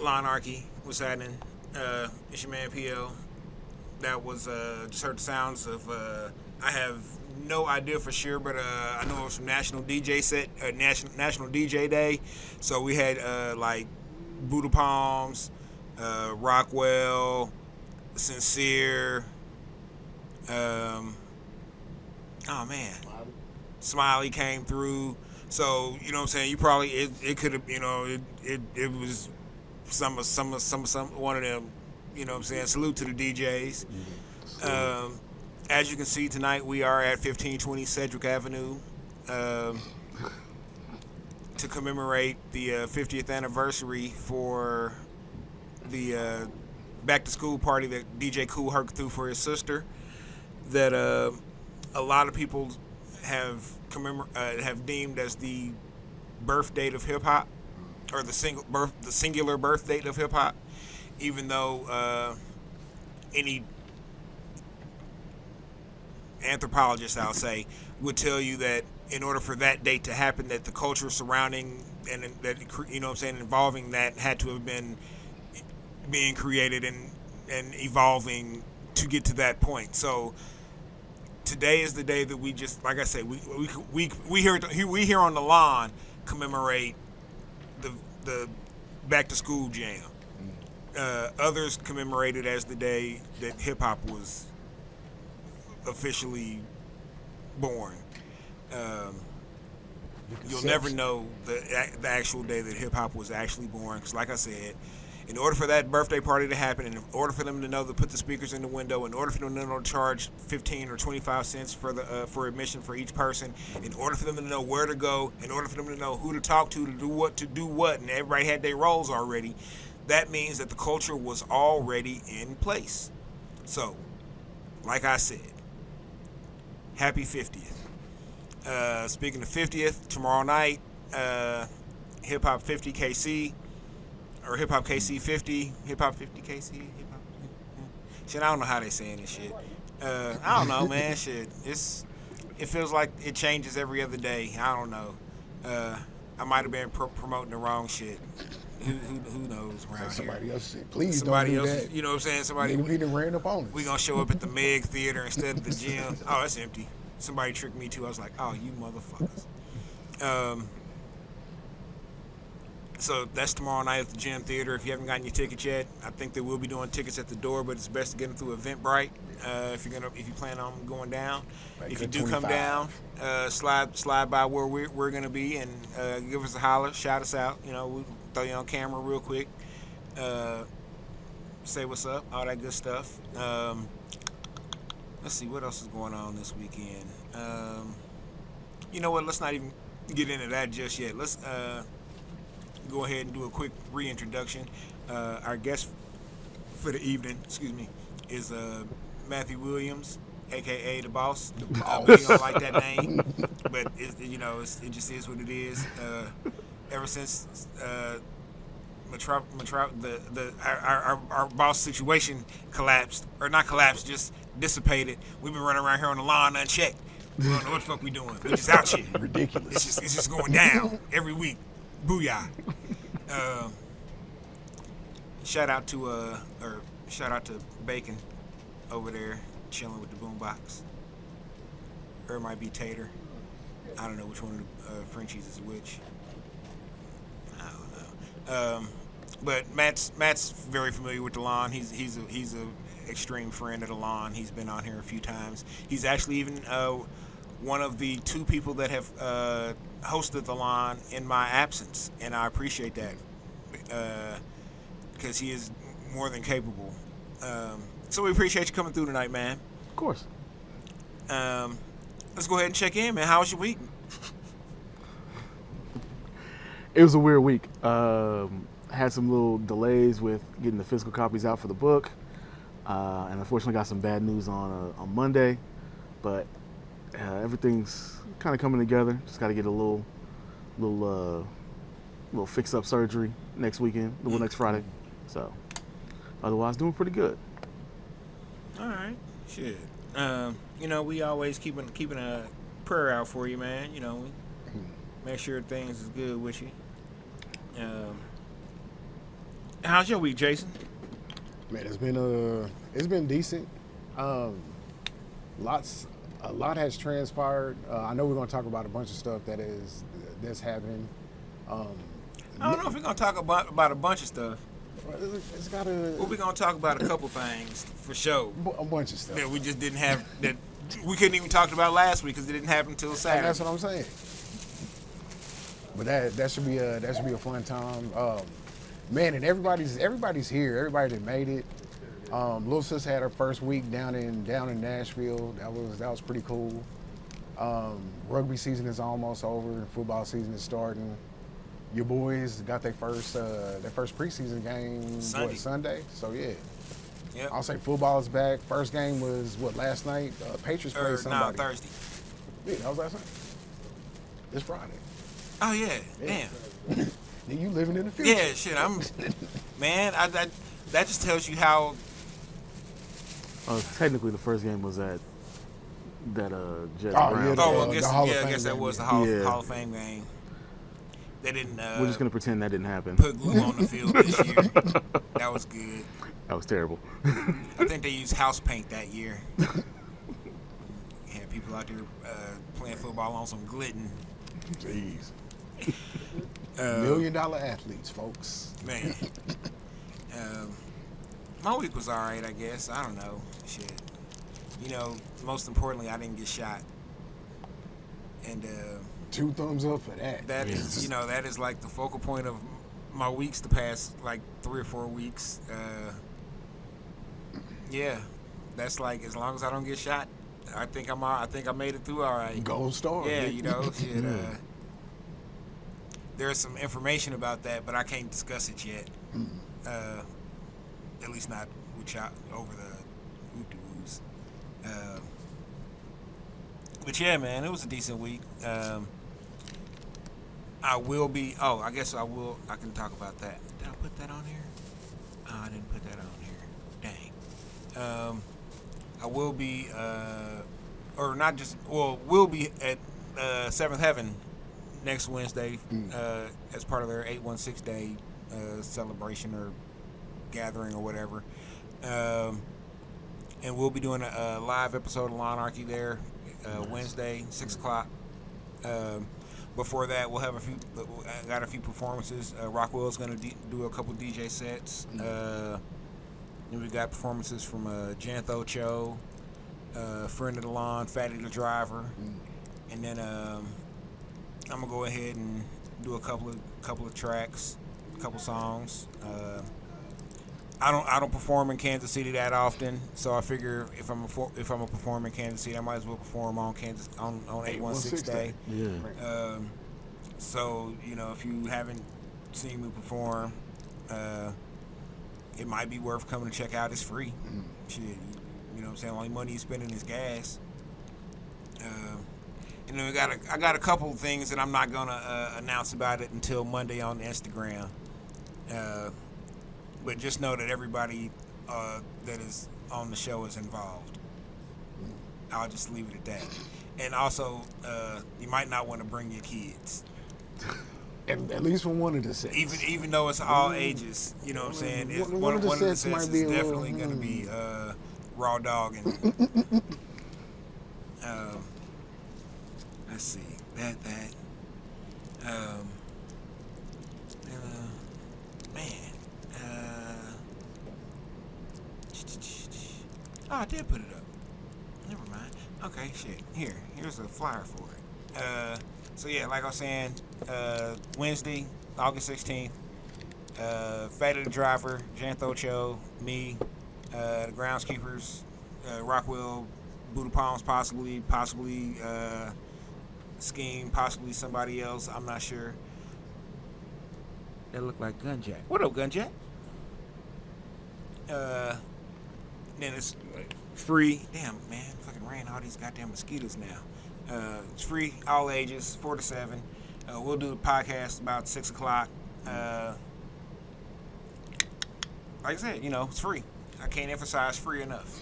Lawnarchy, what's happening? It's your man PL. That was just heard the sounds of. I have no idea for sure, but I know it was from National DJ Day. So we had like Buddha Palms, Rockwell, Sincere. Oh man, Smiley came through. So you know what I'm saying. You probably it could have it was some one of them. You know what I'm saying. Salute to the DJs. As you can see tonight, we are at 1520 Cedric Avenue to commemorate the 50th anniversary for the back to school party that DJ Kool Herc threw for his sister. That a lot of people have deemed as the birth date of hip hop, or the singular birth date of hip hop, even though any anthropologist, I'll say, would tell you that in order for that date to happen, that the culture surrounding and that involving that had to have been being created and evolving to get to that point. So today is the day that we just, like I say, we here on the lawn commemorate the back to school jam. Others commemorate it as the day that hip hop was officially born. You'll never know the actual day that hip hop was actually born, because like I said, in order for that birthday party to happen, and in order for them to know to put the speakers in the window, in order for them to know to charge 15 or 25 cents for admission for each person, in order for them to know where to go, in order for them to know who to talk to do what, and everybody had their roles already, that means that the culture was already in place. So, like I said, happy 50th. Speaking of 50th, tomorrow night, Hip Hop 50 KC, or Hip Hop KC 50, Hip Hop 50 KC, Hip Hop. Shit, I don't know how they saying this shit. I don't know, man. Shit, it feels like it changes every other day. I don't know. I might have been promoting the wrong shit. Who knows around somebody here? Else shit. Please somebody don't do else, that. you know what I'm saying? Somebody we ran up on us. We gonna show up at the Meg Theater instead of the gym. Oh, that's empty. Somebody tricked me too. I was like, oh, you motherfuckers. So that's tomorrow night at the Gym Theater. If you haven't gotten your tickets yet, I think they will be doing tickets at the door, but it's best to get them through Eventbrite if you plan on going down. Like if you do 25. Come down, slide by where we're gonna be and give us a holler, shout us out. You know, we'll throw you on camera real quick, say what's up, all that good stuff. Let's see what else is going on this weekend. You know what? Let's not even get into that just yet. Let's go ahead and do a quick reintroduction. Our guest for the evening, is Matthew Williams, aka the Boss. We don't like that name, but it just is what it is. Ever since our boss situation collapsed, or not collapsed, just dissipated, we've been running around here on the lawn unchecked. We don't know what the fuck we doing. We just out here. Ridiculous. It's just going down every week. Booyah. Shout out to Bacon over there chilling with the boombox. or it might be Tater. I don't know which one of the Frenchies is which. I don't know. But Matt's very familiar with the lawn. He's a extreme friend of the lawn. He's been on here a few times. He's actually even one of the 2 people that have hosted the lawn in my absence, and I appreciate that because he is more than capable. So we appreciate you coming through tonight, man. Of course. Let's go ahead and check in, man. How was your week? It was a weird week. Had some little delays with getting the physical copies out for the book, and unfortunately got some bad news on Monday. But everything's kind of coming together. Just got to get a little fix-up surgery next weekend, next Friday. So otherwise, doing pretty good. All right, shit. We always keeping a prayer out for you, man. Make sure things is good with you. How's your week, Jason? Man, it's been decent. A lot has transpired. I know we're going to talk about a bunch of stuff that's happening. I don't know if we're gonna talk about a bunch of stuff. It's got to. Well, we're gonna talk about a couple things for sure. A bunch of stuff that we just didn't have, that we couldn't even talk about last week because it didn't happen until Saturday. And that's what I'm saying. But that should be a fun time. Man, and everybody's here. Everybody that made it. Little sis had her first week down in Nashville. That was pretty cool. Rugby season is almost over. Football season is starting. Your boys got their first preseason game Sunday. So yeah. Yep. I'll say football is back. First game was last night? Patriots played somebody. No, Thursday. Yeah, that was last night. It's Friday. Oh yeah. Damn. Then you living in the future. Yeah, shit. Man. That just tells you how. Technically, the first game was at that Jets. I guess guess that was the Hall of Fame game. They didn't. We're just gonna pretend that didn't happen. Put glue on the field this year. That was good. That was terrible. I think they used house paint that year. Had people out there playing football on some glidden. Jeez. $1 million athletes, folks. Man. My week was all right, I guess. I don't know. Shit. Most importantly, I didn't get shot. And 2 thumbs up for that. That is, that is like the focal point of my weeks the past like 3 or 4 weeks. Yeah, that's like as long as I don't get shot, I think I made it through all right. Gold star. Yeah, shit. There's some information about that, but I can't discuss it yet. At least not with y'all over the woos. But yeah, man, it was a decent week. I will be. Oh, I guess I will. I can talk about that. Did I put that on here? Oh, I didn't put that on here. Dang. I will be, or not just. Well, we'll be at Seventh Heaven next Wednesday as part of their 816 Day celebration or gathering or whatever. And we'll be doing a live episode of Lawnarchy there Wednesday, 6 o'clock. Before that, we'll have got a few performances. Rockwell's going to do a couple DJ sets. Then we got performances from Jantho Cho, Friend of the Lawn, Fatty the Driver. And then I'm going to go ahead and do a couple of tracks, a couple songs. I don't perform in Kansas City that often, so I figure if I'm a perform in Kansas City, I might as well perform on 816 Day. Yeah. So if you haven't seen me perform, it might be worth coming to check out. It's free. Shit, you know what I'm saying? Only money you spending is gas. I got a couple of things that I'm not gonna announce about it until Monday on Instagram. But just know that everybody that is on the show is involved. I'll just leave it at that. And also, you might not want to bring your kids. At least from one of the sets. Even though it's all ages, you know what I'm saying? One of the sets is definitely going to be raw dog and let's see. That. Man. Oh, I did put it up. Never mind. Okay, shit. Here's a flyer for it. So yeah, like I was saying, Wednesday, August 16th. Fate of the Driver, Jantho Cho, me, the groundskeepers, Rockwell, Buddha Palms, possibly Scheme, possibly somebody else. I'm not sure. That looked like Gunjack. What up, Gunjack? Then it's free. Damn, man, fucking ran all these goddamn mosquitoes now. It's free, all ages, 4 to 7. We'll do the podcast about 6 o'clock. Like I said, it's free. I can't emphasize free enough.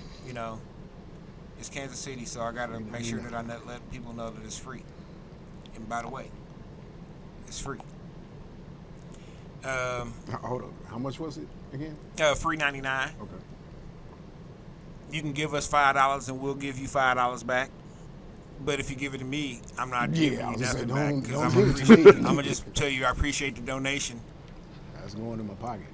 It's Kansas City, so I gotta make sure that I let people know that it's free. And by the way, it's free. Hold on. How much was it again? Free $99. Okay. You can give us $5 and we'll give you $5 back. But if you give it to me, I'm not giving you nothing back because I'm gonna just tell you I appreciate the donation. That's going in my pocket.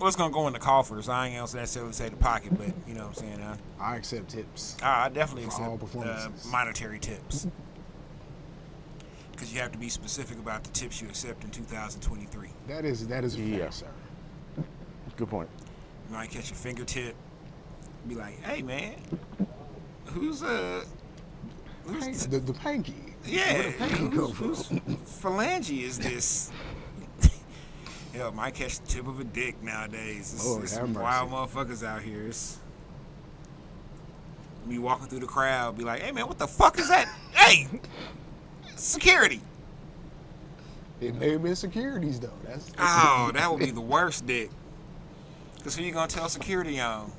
Well, it's gonna go in the coffers. I ain't gonna necessarily say the pocket, but you know what I'm saying. I accept tips. I definitely for all performances. accept monetary tips because you have to be specific about the tips you accept in 2023. That is a fact, sir. Good point. You might catch a fingertip, be like, "Hey, man, who's the panky? Yeah, where the panky go whose phalange is this?" Hell, might catch the tip of a dick nowadays. It's some wild motherfuckers out here. It's me walking through the crowd, be like, "Hey, man, what the fuck is that? Hey, security!" It may have been securities though. That would be the worst dick. Cause who you gonna tell security on?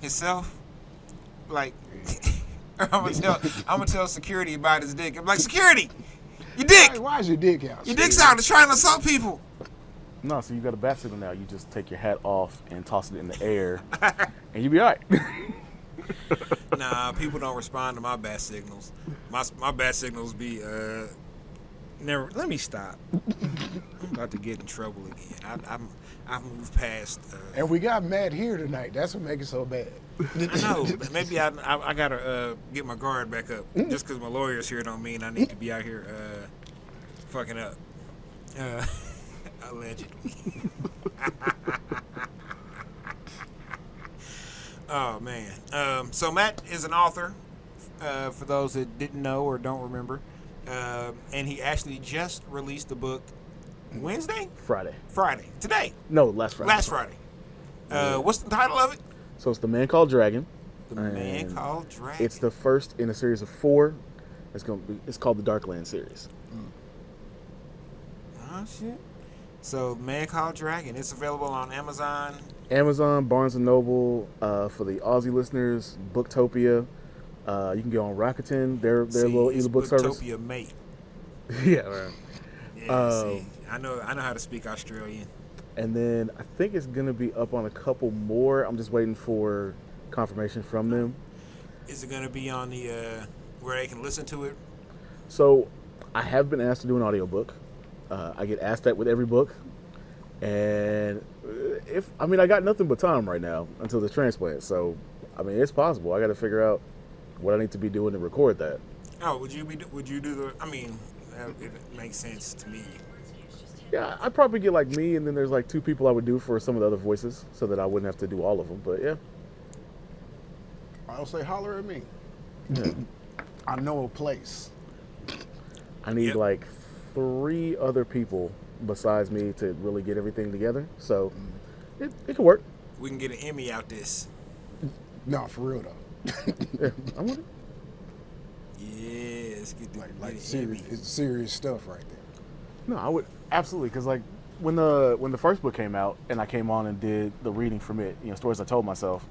Himself? Like, I'm gonna tell security about his dick. I'm like, security, your dick. Why is your dick out? Your dick's out. It's trying to assault people. No, so you got a bat signal now. You just take your hat off and toss it in the air, and you be all right. Nah, people don't respond to my bat signals. My bat signals be never. Let me stop. I'm about to get in trouble again. I've moved past. And we got Matt here tonight. That's what makes it so bad. I know. Maybe I gotta get my guard back up. Just because my lawyer's here don't mean I need to be out here fucking up. Allegedly. Oh man. So Matt is an author. For those that didn't know or don't remember, and he actually just released the book Wednesday? Friday. Today. No, last Friday. What's the title of it? So it's The Man Called Dragon. The Man Called Dragon. It's the first in a series of 4. It's called the Darkland series. Oh shit. So Man Called Dragon. It's available on Amazon. Barnes & Noble, for the Aussie listeners, Booktopia. You can go on Rakuten, their little ebook service. Booktopia, mate. Yeah, right. Yeah, I know how to speak Australian. And then I think it's going to be up on a couple more. I'm just waiting for confirmation from them. Is it going to be on the where they can listen to it? So I have been asked to do an audiobook. I get asked that with every book. And I got nothing but time right now until the transplant. So, it's possible. I got to figure out what I need to be doing to record that. Oh, would you do the? It makes sense to me. Yeah, I'd probably get like me, and then there's like 2 people I would do for some of the other voices, so that I wouldn't have to do all of them. But yeah, I'll say holler at me. Yeah. I know a place. I need like 3 other people besides me to really get everything together. So it could work. We can get an Emmy out this. No, for real though. Yeah, I want it. Yeah, let's get Like serious, it's serious stuff right there. No, I would absolutely, because like when the first book came out and I came on and did the reading from it, stories I told myself,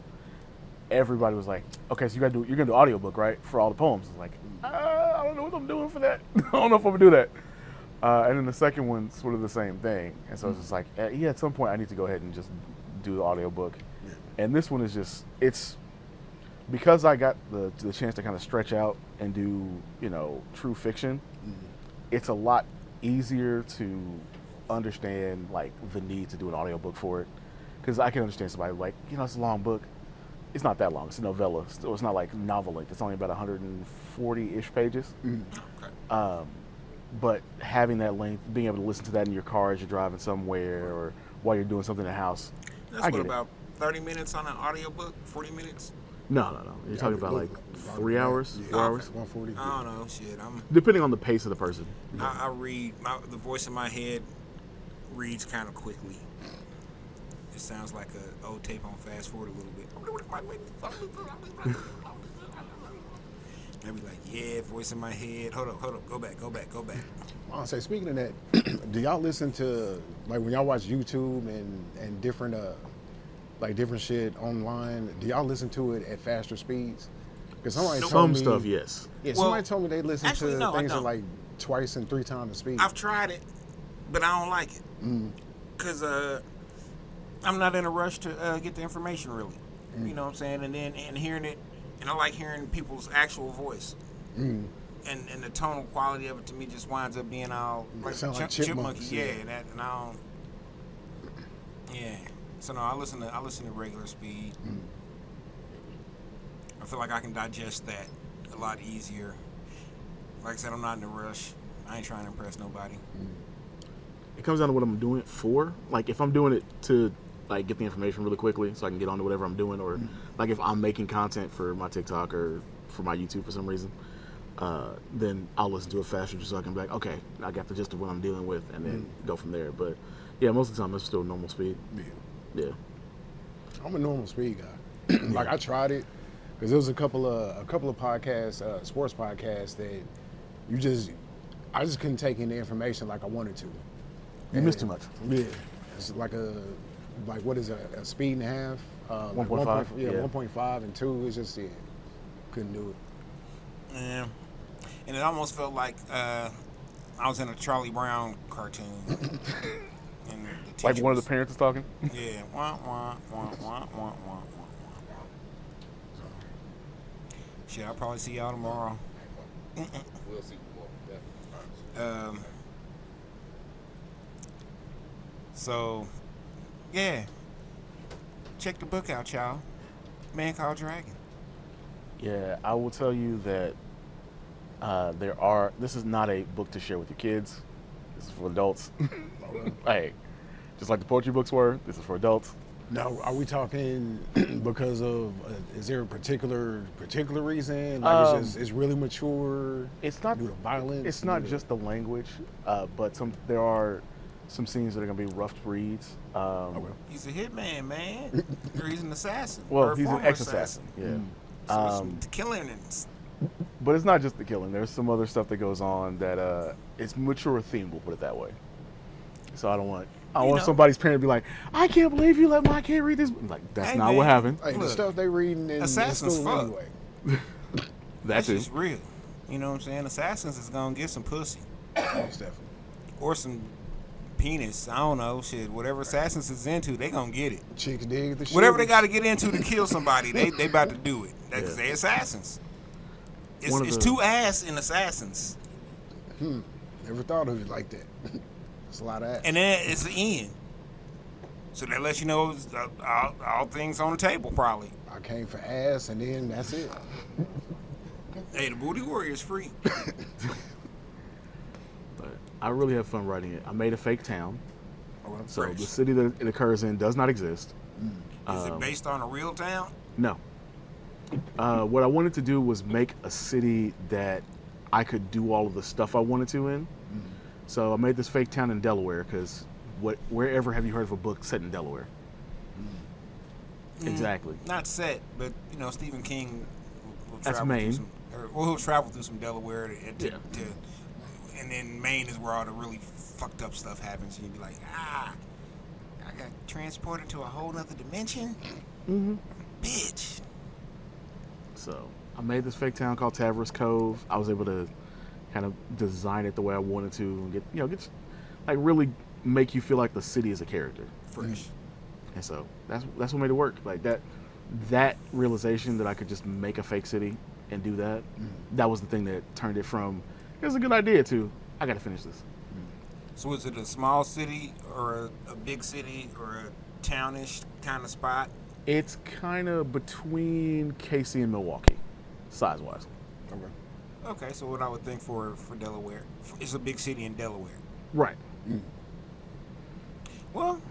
everybody was like, okay, so you're gonna do audiobook, right, for all the poems. I was like, I don't know what I'm doing for that. I don't know if I'm gonna do that. And then the second one's sort of the same thing, and so it's just like, at some point I need to go ahead and just do the audiobook. Yeah. And this one is just, it's because I got the chance to kind of stretch out and do, true fiction, it's a lot easier to understand like the need to do an audiobook for it. Because I can understand somebody like, it's a long book. It's not that long. It's a novella. So it's not like novel length. It's only about 140-ish pages. Okay. But having that length, being able to listen to that in your car as you're driving somewhere or while you're doing something in the house. That's what, about 30 minutes on an audiobook? 40 minutes? No. You're talking about like 3 hours, 4 hours? 140. I don't know. Shit. Depending on the pace of the person. I read, the voice in my head reads kind of quickly. It sounds like an old tape on fast forward a little bit. I'd be like, yeah, voice in my head. Hold up, go back. I say, speaking of that, do y'all listen to, like, when y'all watch YouTube and different different shit online, do y'all listen to it at faster speeds? Because somebody told me, stuff, yes. Yeah, somebody told me they listen to things I at like 2 and 3 times the speed. I've tried it, but I don't like it. Because I'm not in a rush to get the information, really. You know what I'm saying? And hearing it, and I like hearing people's actual voice. And the tonal quality of it to me just winds up being all like chipmunky. Yeah, and I don't. Yeah. So no, I listen to regular speed. I feel like I can digest that a lot easier. Like I said, I'm not in a rush. I ain't trying to impress nobody. It comes down to what I'm doing it for. Like if I'm doing it to like get the information really quickly so I can get on to whatever I'm doing, or like if I'm making content for my TikTok or for my YouTube for some reason, then I'll listen to it faster just so I can be like, okay, I got the gist of what I'm dealing with, and then go from there. But yeah, most of the time it's still normal speed. Yeah. I'm a normal speed guy. Like I tried it because there was a couple of podcasts, sports podcasts that I just couldn't take in the information like I wanted to. You missed too much. Yeah, it's like what is it, a speed and a half? 1.5. Yeah, 1.5 and 2. It's just couldn't do it. Yeah, and it almost felt like I was in a Charlie Brown cartoon. And the like one of the parents is talking? Yeah. Wah, wah, wah, wah, wah, wah. Shit, I'll probably see y'all tomorrow. We'll see tomorrow. Definitely. So, yeah. Check the book out, y'all. Man Called Dragon. Yeah, I will tell you that this is not a book to share with your kids. This is for adults. Hey, just like the poetry books were, this is for adults. Now, are we talking because of, is there a particular reason? Like it's really mature? It's not due to violence? It's not just the language, but there are some scenes that are going to be rough reads. He's a hitman, man. Or he's an assassin. Well, he's an ex-assassin. Yeah. So it's killing and... But it's not just the killing. There's some other stuff that goes on that it's mature themed, we'll put it that way. So I don't want somebody's parent to be like, I can't believe you let my kid read this. I'm like, that's not what happened. Hey, the stuff they reading in Assassin's school anyway. That's just real. You know what I'm saying? Assassins is gonna get some pussy. Most definitely. Or some penis. I don't know. Shit. Whatever Assassins is into, they gonna get it. Chicks dig the shit. Whatever they gotta get into to kill somebody, they about to do it. Because they assassins. It's two ass in Assassins. Never thought of it like that. It's a lot of ass. And then it's the end. So that lets you know it's, all things on the table, probably. I came for ass, and then that's it. Hey, the Booty Warrior is free. But I really have fun writing it. I made a fake town. So fresh. the city that it occurs in does not exist. Is it based on a real town? No. What I wanted to do was make a city that I could do all of the stuff I wanted to in. So I made this fake town in Delaware because wherever have you heard of a book set in Delaware? Exactly. Not set, but Stephen King will That's travel Maine. he'll travel through some Delaware and then Maine is where all the really fucked up stuff happens. And you'd be like, I got transported to a whole nother dimension. Bitch. So I made this fake town called Tavros Cove. I was able to kind of design it the way I wanted to, and get like really make you feel like the city is a character. Fresh. And so that's what made it work. Like that that realization that I could just make a fake city and do that, that was the thing that turned it from, it was a good idea to, I got to finish this. So is it a small city or a big city or a townish kind of spot? It's kind of between KC and Milwaukee, size-wise. Okay. Okay, so what I would think for Delaware, it's a big city in Delaware. Right. Well,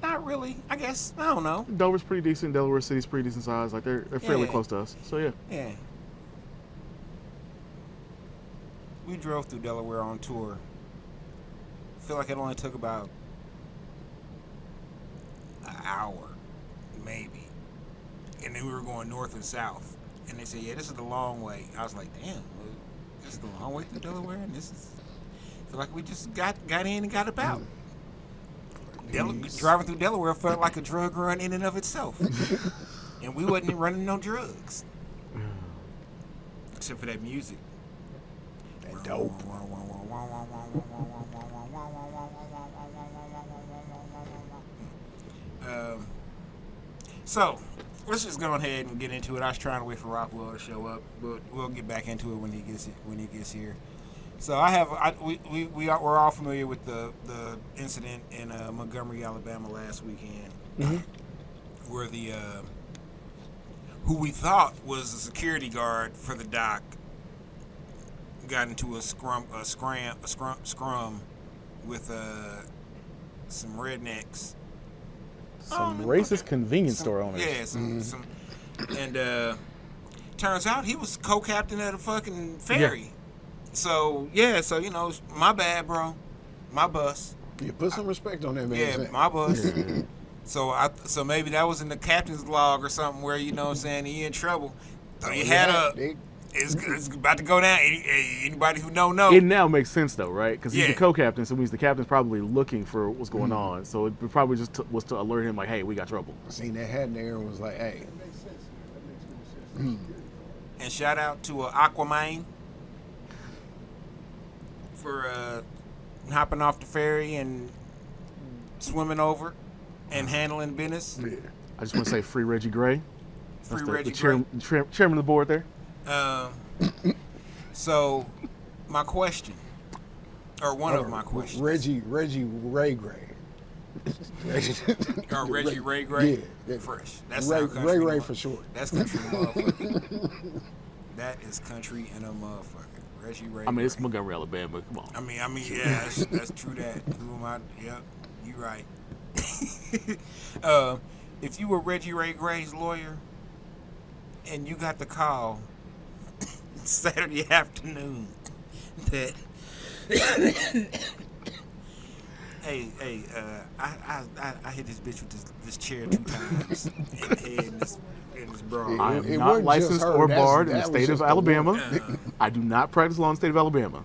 not really. I guess I don't know. Dover's pretty decent. Delaware City's pretty decent size. Like they're fairly Yeah. close to us. So yeah. Yeah. We drove through Delaware on tour. I feel like it only took about an hour, maybe. And then we were going north and south. And they said, yeah, this is the long way. I was like, damn, well, this is the long way through Delaware? And this is... I feel like we just got in and got about. Driving through Delaware felt like a drug run in and of itself. And we wasn't running no drugs. Except for that music. That dope. So, let's just go ahead and get into it. I was trying to wait for Rockwell to show up, but we'll get back into it when he gets here. So we're all familiar with the incident in Montgomery, Alabama last weekend, where the who we thought was a security guard for the dock got into a scrum with some rednecks. Some racist convenience store owners. Yeah, some and turns out he was co-captain of the fucking ferry. Yeah. So my bad, bro. My bus. You put some respect on that man. Yeah, my bus. So maybe that was in the captain's log or something where he in trouble. So he had it's about to go down. Anybody who don't know. It now makes sense though, right? Because he's the co-captain, so it means the captain's probably looking for what's going on. So it probably just was to alert him, like, hey, we got trouble. I seen that hat in there and was like, hey. And shout out to Aquaman for hopping off the ferry and swimming over and handling business. Yeah. I just want to say free Reggie Gray. Free That's Reggie Gray. Chairman of the board there. So, my question, or one of my questions. Reggie Ray Gray. Or Reggie Ray Gray? Yeah. Fresh. That's Ray for short. That's country motherfucker. That is country and a motherfucker. Reggie Ray I mean, Gray. it's Montgomery, Alabama. Come on. I mean, yeah, that's true that. Who am I? Yep, you right. If you were Reggie Ray Gray's lawyer and you got the call Saturday afternoon that I hit this bitch with this chair 2 times in the head and this bra. I am not licensed or barred in the state of Alabama. I do not practice law in the state of Alabama.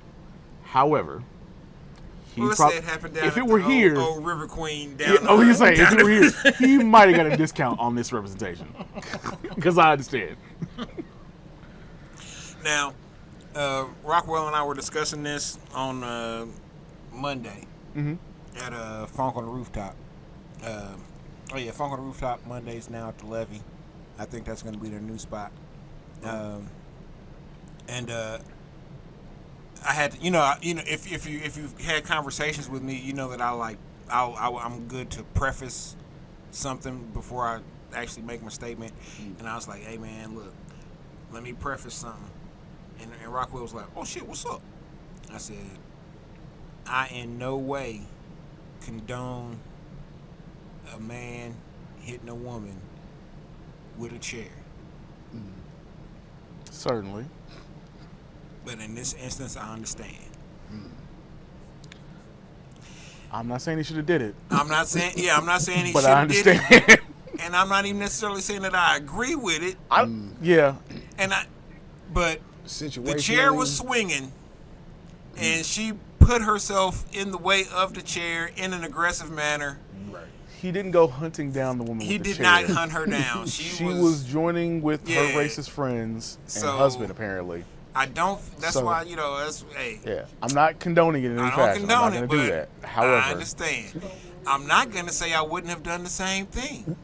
However, let's say it happened down if at it were the here, old River Queen down. Yeah, you say if it were here, he might have got a discount on this representation. Because I understand. Now, Rockwell and I were discussing this on Monday at Funk on the Rooftop. Funk on the Rooftop Mondays now at the Levee. I think that's going to be their new spot. I had to, if you've had conversations with me, you know that I'm good to preface something before I actually make my statement. And I was like, hey man, look, let me preface something. And Rockwell was like, oh shit, what's up? I said, I in no way condone a man hitting a woman with a chair. Certainly. But in this instance, I understand. I'm not saying he should have did it. I'm not saying he should But I have did understand. it. And I'm not even necessarily saying that I agree with it. Yeah. But the chair was swinging, and she put herself in the way of the chair in an aggressive manner. Right. He didn't go hunting down the woman He with the did chair. not hunt her down. She was joining with her racist friends and husband, apparently. I don't. That's why hey. Yeah, I'm not condoning it in any fashion. I'm not going to do that. However, I understand. I'm not going to say I wouldn't have done the same thing.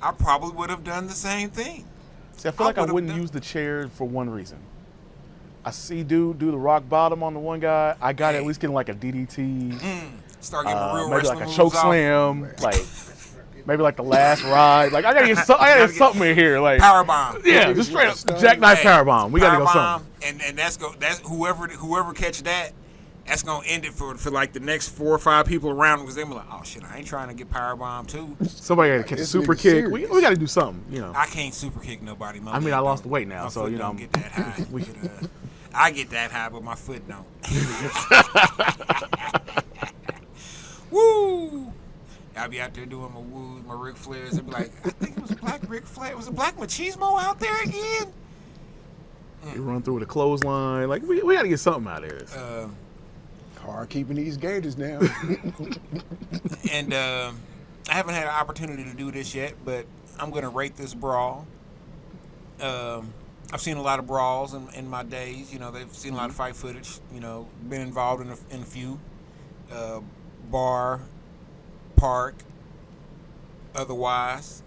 I probably would have done the same thing. See, I feel like I would've wouldn't done- use the chair for one reason. I see dude do the rock bottom on the one guy. I got to at least get like a DDT, Start getting the real maybe wrestling like a moves choke off. slam, like maybe like the last ride. Like I gotta get something in here. Like Power bomb. yeah, just straight up jackknife power bomb. We gotta go something. And that's whoever catch that, that's gonna end it for like the next 4 or 5 people around because they be like, oh shit, I ain't trying to get power bomb too. Somebody gotta catch a This super nigga kick. We serious. gotta do something. You know. I can't super kick nobody. My I mean, leg I lost don't- the weight now, my so, foot you know, don't get that high. we- But, I get that high, but my foot don't. Woo! I'll be out there doing my woos, my Ric Flairs. They'll be like, I think it was a black Ric Flair. Was it Black Machismo out there again? You run through with a clothesline. Like we gotta get something out of this. Hard keeping these gauges now. And I haven't had an opportunity to do this yet, but I'm going to rate this brawl. I've seen a lot of brawls in my days. You know, they've seen a lot of fight footage. You know, been involved in a few. Bar, park, otherwise.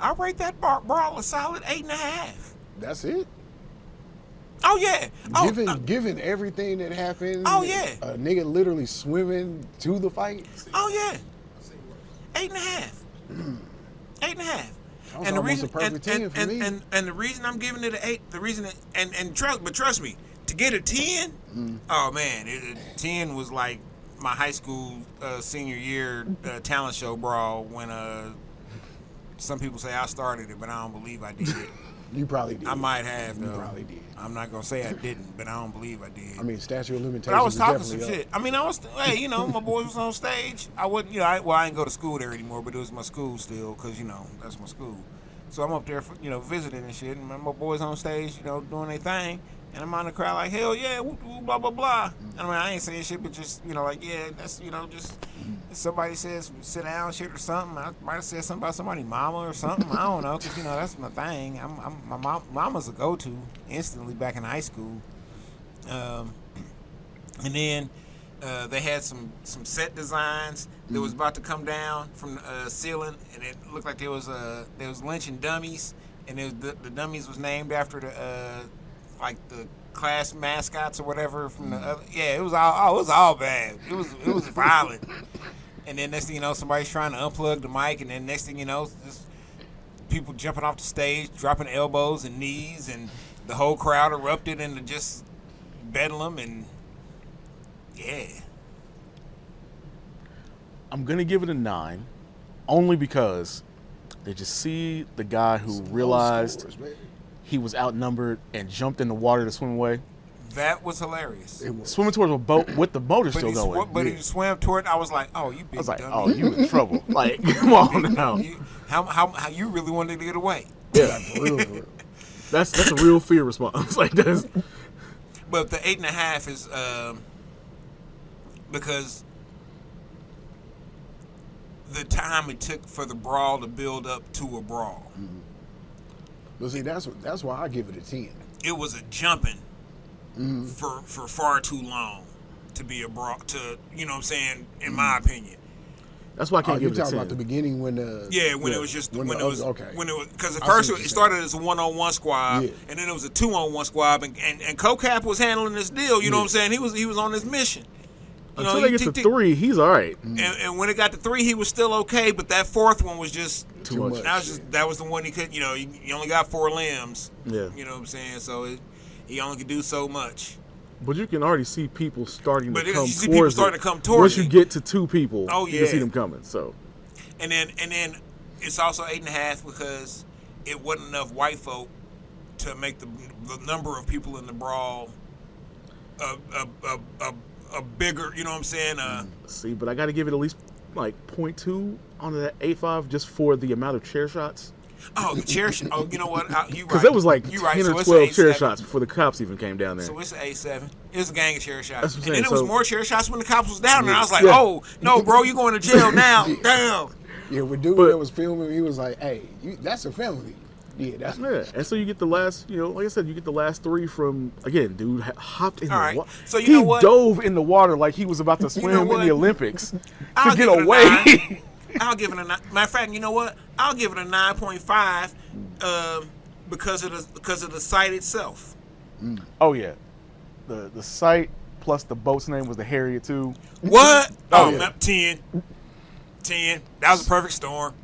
I rate that brawl a solid 8.5. That's it. Oh yeah. Given everything that happened. Oh, yeah. A nigga literally swimming to the fight. Oh yeah. 8.5. 8.5. That was almost a perfect 10 for me. And the reason I'm giving it an 8, the reason trust me, to get a 10, oh man, 10 was like my high school senior year talent show brawl when some people say I started it, but I don't believe I did. You probably did. I might have though. You probably did. I'm not gonna say I didn't, but I don't believe I did. I mean, statute of limitations. But I was is talking some definitely shit. I mean, hey, you know, my boys was on stage. I wouldn't, you know, I didn't go to school there anymore, but it was my school still, because, you know, that's my school. So I'm up there, for, you know, visiting and shit, and my boys on stage, you know, doing their thing, and I'm on the crowd like, hell yeah, woo, woo, blah, blah, blah. And I mean, I ain't saying shit, but just, you know, like, yeah, that's, you know, just, if somebody says sit down shit or something, I might have said something about somebody's mama or something, I don't know, because, you know, that's my thing. My mama's a go-to instantly back in high school. And then they had some set designs that was about to come down from the ceiling, and it looked like there was lynching dummies, and the dummies was named after the like the class mascots or whatever from the other. Yeah, it was all bad. It was violent. And then next thing you know, somebody's trying to unplug the mic, and then next thing you know, just people jumping off the stage, dropping elbows and knees, and the whole crowd erupted into just bedlam, and yeah. I'm gonna give it a 9, only because they just see the guy who realized Scores, man. he was outnumbered and jumped in the water to swim away. That was hilarious. It was. Swimming towards a boat with the motor But still going. he swam toward. I was like, "Oh, you big I was like, dummy." oh, you in trouble. Like, come on now. How you really wanted to get away? Yeah, For real, for real. that's a real fear response. Like that's But the 8.5 is because the time it took for the brawl to build up to a brawl. But see, that's why I give it a 10. It was a jumping for far too long to be a brawl. To, you know what I'm saying? In my opinion. that's why I can't You give it a talking 10. about the beginning when the It was just when it was okay. because at I first see what it you're started as a 1-on-1 squad, Yeah. and then it was a 2-on-1 squad, and CoCap was handling this deal. You know what I'm saying? He was on this mission. You Until know, they get to 3, he's all right. and when it got to 3, he was still okay, but that fourth one was just Too much. that was the one he could. You know, he only got 4 limbs. Yeah. You know what I'm saying? So he only could do so much. But you can already see people starting But to you come see towards people it. starting to come towards Once you it. get to 2 people, Oh, you can see yeah. them coming. So And then it's also 8.5 because it wasn't enough white folk to make the number of people in the brawl a bigger. You know what I'm saying? see, but I got to give it at least like 0.2 on that 8.5 just for the amount of chair shots. Oh, the chair shot. Oh, you know what? You right. Because there was like You 10 right. So or it's 12 chair 8.7. shots before the cops even came down there. So it's an 8.7. It's a gang of chair shots. That's what I'm And then saying, it was so- more chair shots when the cops was down there. I was like, Yeah. oh, no, bro, you going to jail now. Damn. Yeah, with dude But- that was filming, he was like, "Hey, that's a felony." Yeah, that's Yeah, and so you get the last, like I said, you get the last 3 from, again, dude hopped in All the right. water. So you he know what? dove in the water like he was about to swim in what? the Olympics to I'll get give it a away. 9. I'll give it a 9. Matter of fact, you know what? I'll give it a 9.5 because of the site itself. Oh, yeah. The site plus the boat's name was the Harriet, too. What? Oh, Oh, yeah. 10. 10. That was a perfect storm.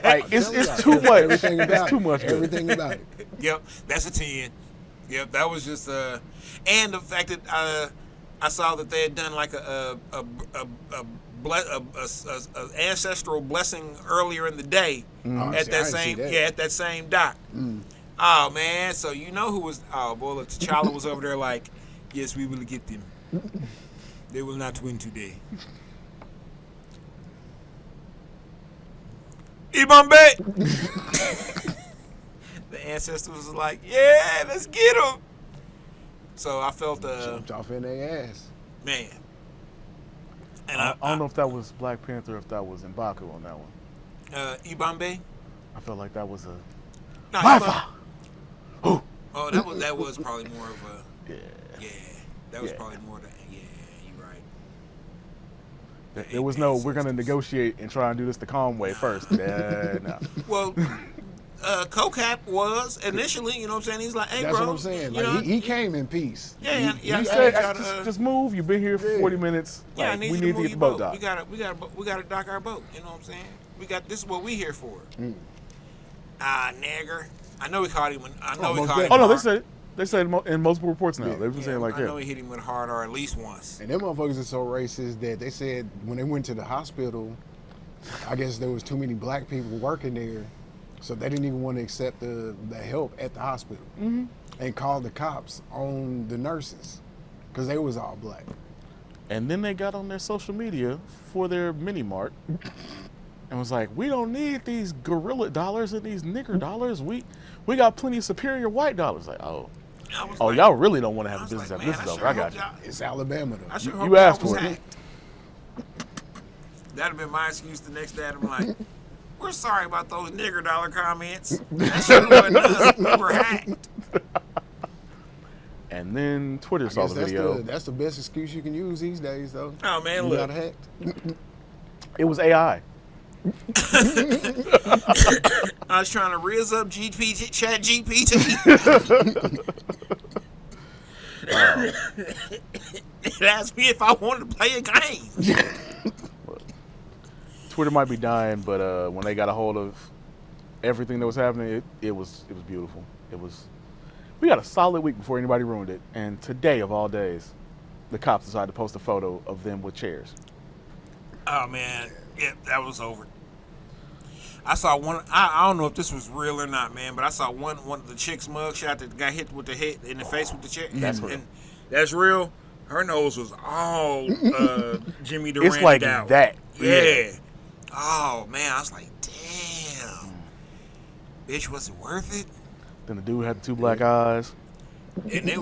Like, it's too much. Everything about It's too much. good. Everything about it. Yep, that's a 10. Yep, that was just and the fact that I saw that they had done like a ancestral blessing earlier in the day at that same dock. Oh man, so you know who was? Oh boy, look, T'Challa was over there like, yes, we will get them. They will not win today. Ibambe. The ancestors was like, yeah, let's get him. So I felt Jumped off in their ass. man. And I don't know if that was Black Panther or if that was M'Baku on that one. Ibambe. I felt like that was a... No, Wi-Fi! Oh, that was probably more of a Yeah. That was Yeah. probably more than you're right. There was no, we're going to negotiate and try and do this the calm way first. No. Well, CoCap was initially, you know what I'm saying? He's like, hey, That's bro. what I'm saying. you Like know, he came in peace. Yeah, yeah. He yeah, said, gotta, just move. You've been here for 40 minutes. yeah, I Like, need we you need to to move get the your boat docked. We gotta dock our boat. You know what I'm saying? This is what we here for. Nigger. I know we caught him. I know we most caught him. Oh, no, they hard. said it. They said it in multiple reports now. Yeah. They've been saying like, I know he hit him with hard R at least once. And them motherfuckers are so racist that they said when they went to the hospital, I guess there was too many black people working there, so they didn't even want to accept the help at the hospital and called the cops on the nurses because they was all black. And then they got on their social media for their mini mart and was like, we don't need these gorilla dollars and these nigger dollars. We got plenty of superior white dollars. Like, oh, y'all really don't want to have a business after this is over. I got you. It's Alabama though. I sure You hope asked y'all was for it. hacked. That'd have been my excuse the next day. I'm like, we're sorry about those nigger dollar comments. That shit wasn't us. We were hacked. And then Twitter saw Guess the video. that's the best excuse you can use these days though. Oh man, You look. got hacked. It was AI. I was trying to riz up Chat GPT. It asked me if I wanted to play a game. Twitter might be dying, but when they got a hold of everything that was happening, it was beautiful. We got a solid week before anybody ruined it, and today of all days, the cops decided to post a photo of them with chairs. Oh man, yeah, that was over. I saw one. I don't know if this was real or not, man, but I saw one of the chick's mugshot that got hit with the head in the face with the chair. That's real. And that's real. Her nose was all Jimmy Durant It's like out. that. Yeah. Oh man, I was like, damn. Bitch, was it worth it? Then the dude had the 2 black eyes. And he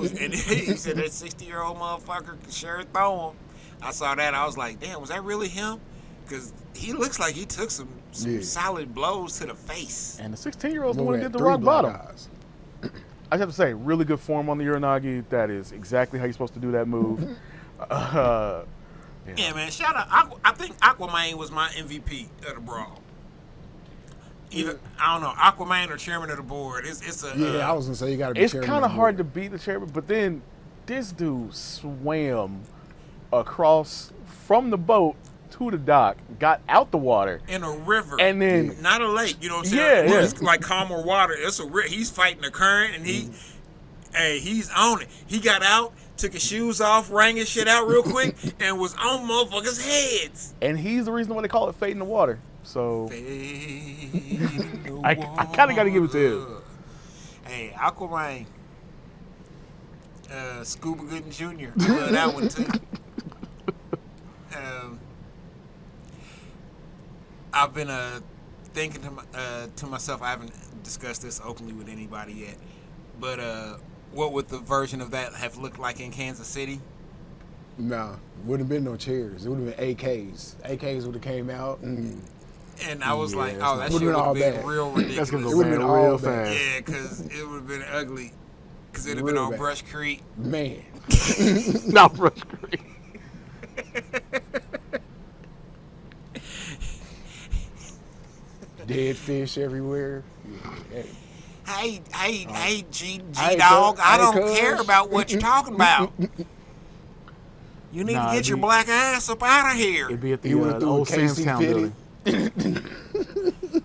said that 60-year-old motherfucker could sure throw him. I saw that. I was like, damn, was that really him? Because he looks like he took some solid blows to the face. And the 16-year-old's the one who Had did the 3 rock black bottom. eyes. I have to say, really good form on the Uranagi. That is exactly how you're supposed to do that move. Yeah, man. Shout out. I think Aquaman was my MVP of the brawl. Either I don't know, Aquaman or chairman of the board. It's a Yeah, I was gonna say you gotta be. It's chairman kind of the hard to board. beat the chairman, but then this dude swam across from the boat to the dock, got out the water, in a river, and then not a lake. You know what I'm saying? Yeah, Where yeah. It's like calmer water. It's a he's fighting the current, and he's on it. He got out, took his shoes off, rang his shit out real quick, and was on motherfuckers' heads. and he's the reason why they call it Fate in the Water. So I kind of got to give it to him. Hey, Aquaman, Scuba Gooden Jr. I love that one too. I've been thinking to myself. I haven't discussed this openly with anybody yet, but what would the version of that have looked like in Kansas City? Nah, wouldn't have been no chairs. It would have been AKs. AKs would have came out and And I was Yeah, like, that's oh, not that good. shit would have All been bad. real That's gonna ridiculous. go would've bad been real all bad. fast. Yeah, because it would have been ugly. Because it would have Real been on bad. Brush Creek. Man, Not Brush Creek. dead fish everywhere. Hey. Hey, G Hey, Dog, cuz. I Hey, don't cuz. care about what you're talking about. You need Nah, to get it'd your be- black ass up out of here. It'd be at He the, would've the threw a old Casey Samstown fitted. building.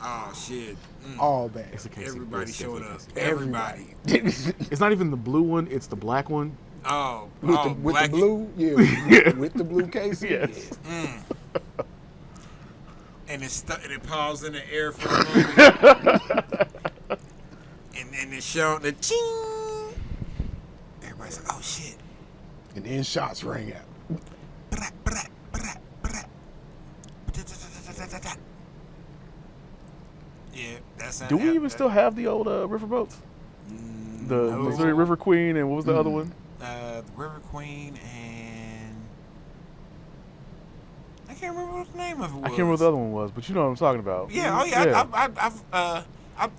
Oh shit! All bad. It's a Casey. Everybody It's showing definitely up. Casey. Everybody. It's not even the blue one; it's the black one. Oh, With oh, the black. blue, yeah, with the blue case. Yes. And it paused in the air for a moment. and it showed the ching. Everybody's like, oh shit. And then shots rang out. Brat, brat, brat, brat. Yeah, that's Do we even still have the old riverboats? The no. Missouri River Queen and what was the other one? The River Queen and I can't remember what the name of it was. I can't remember what the other one was, but you know what I'm talking about. Yeah, oh yeah.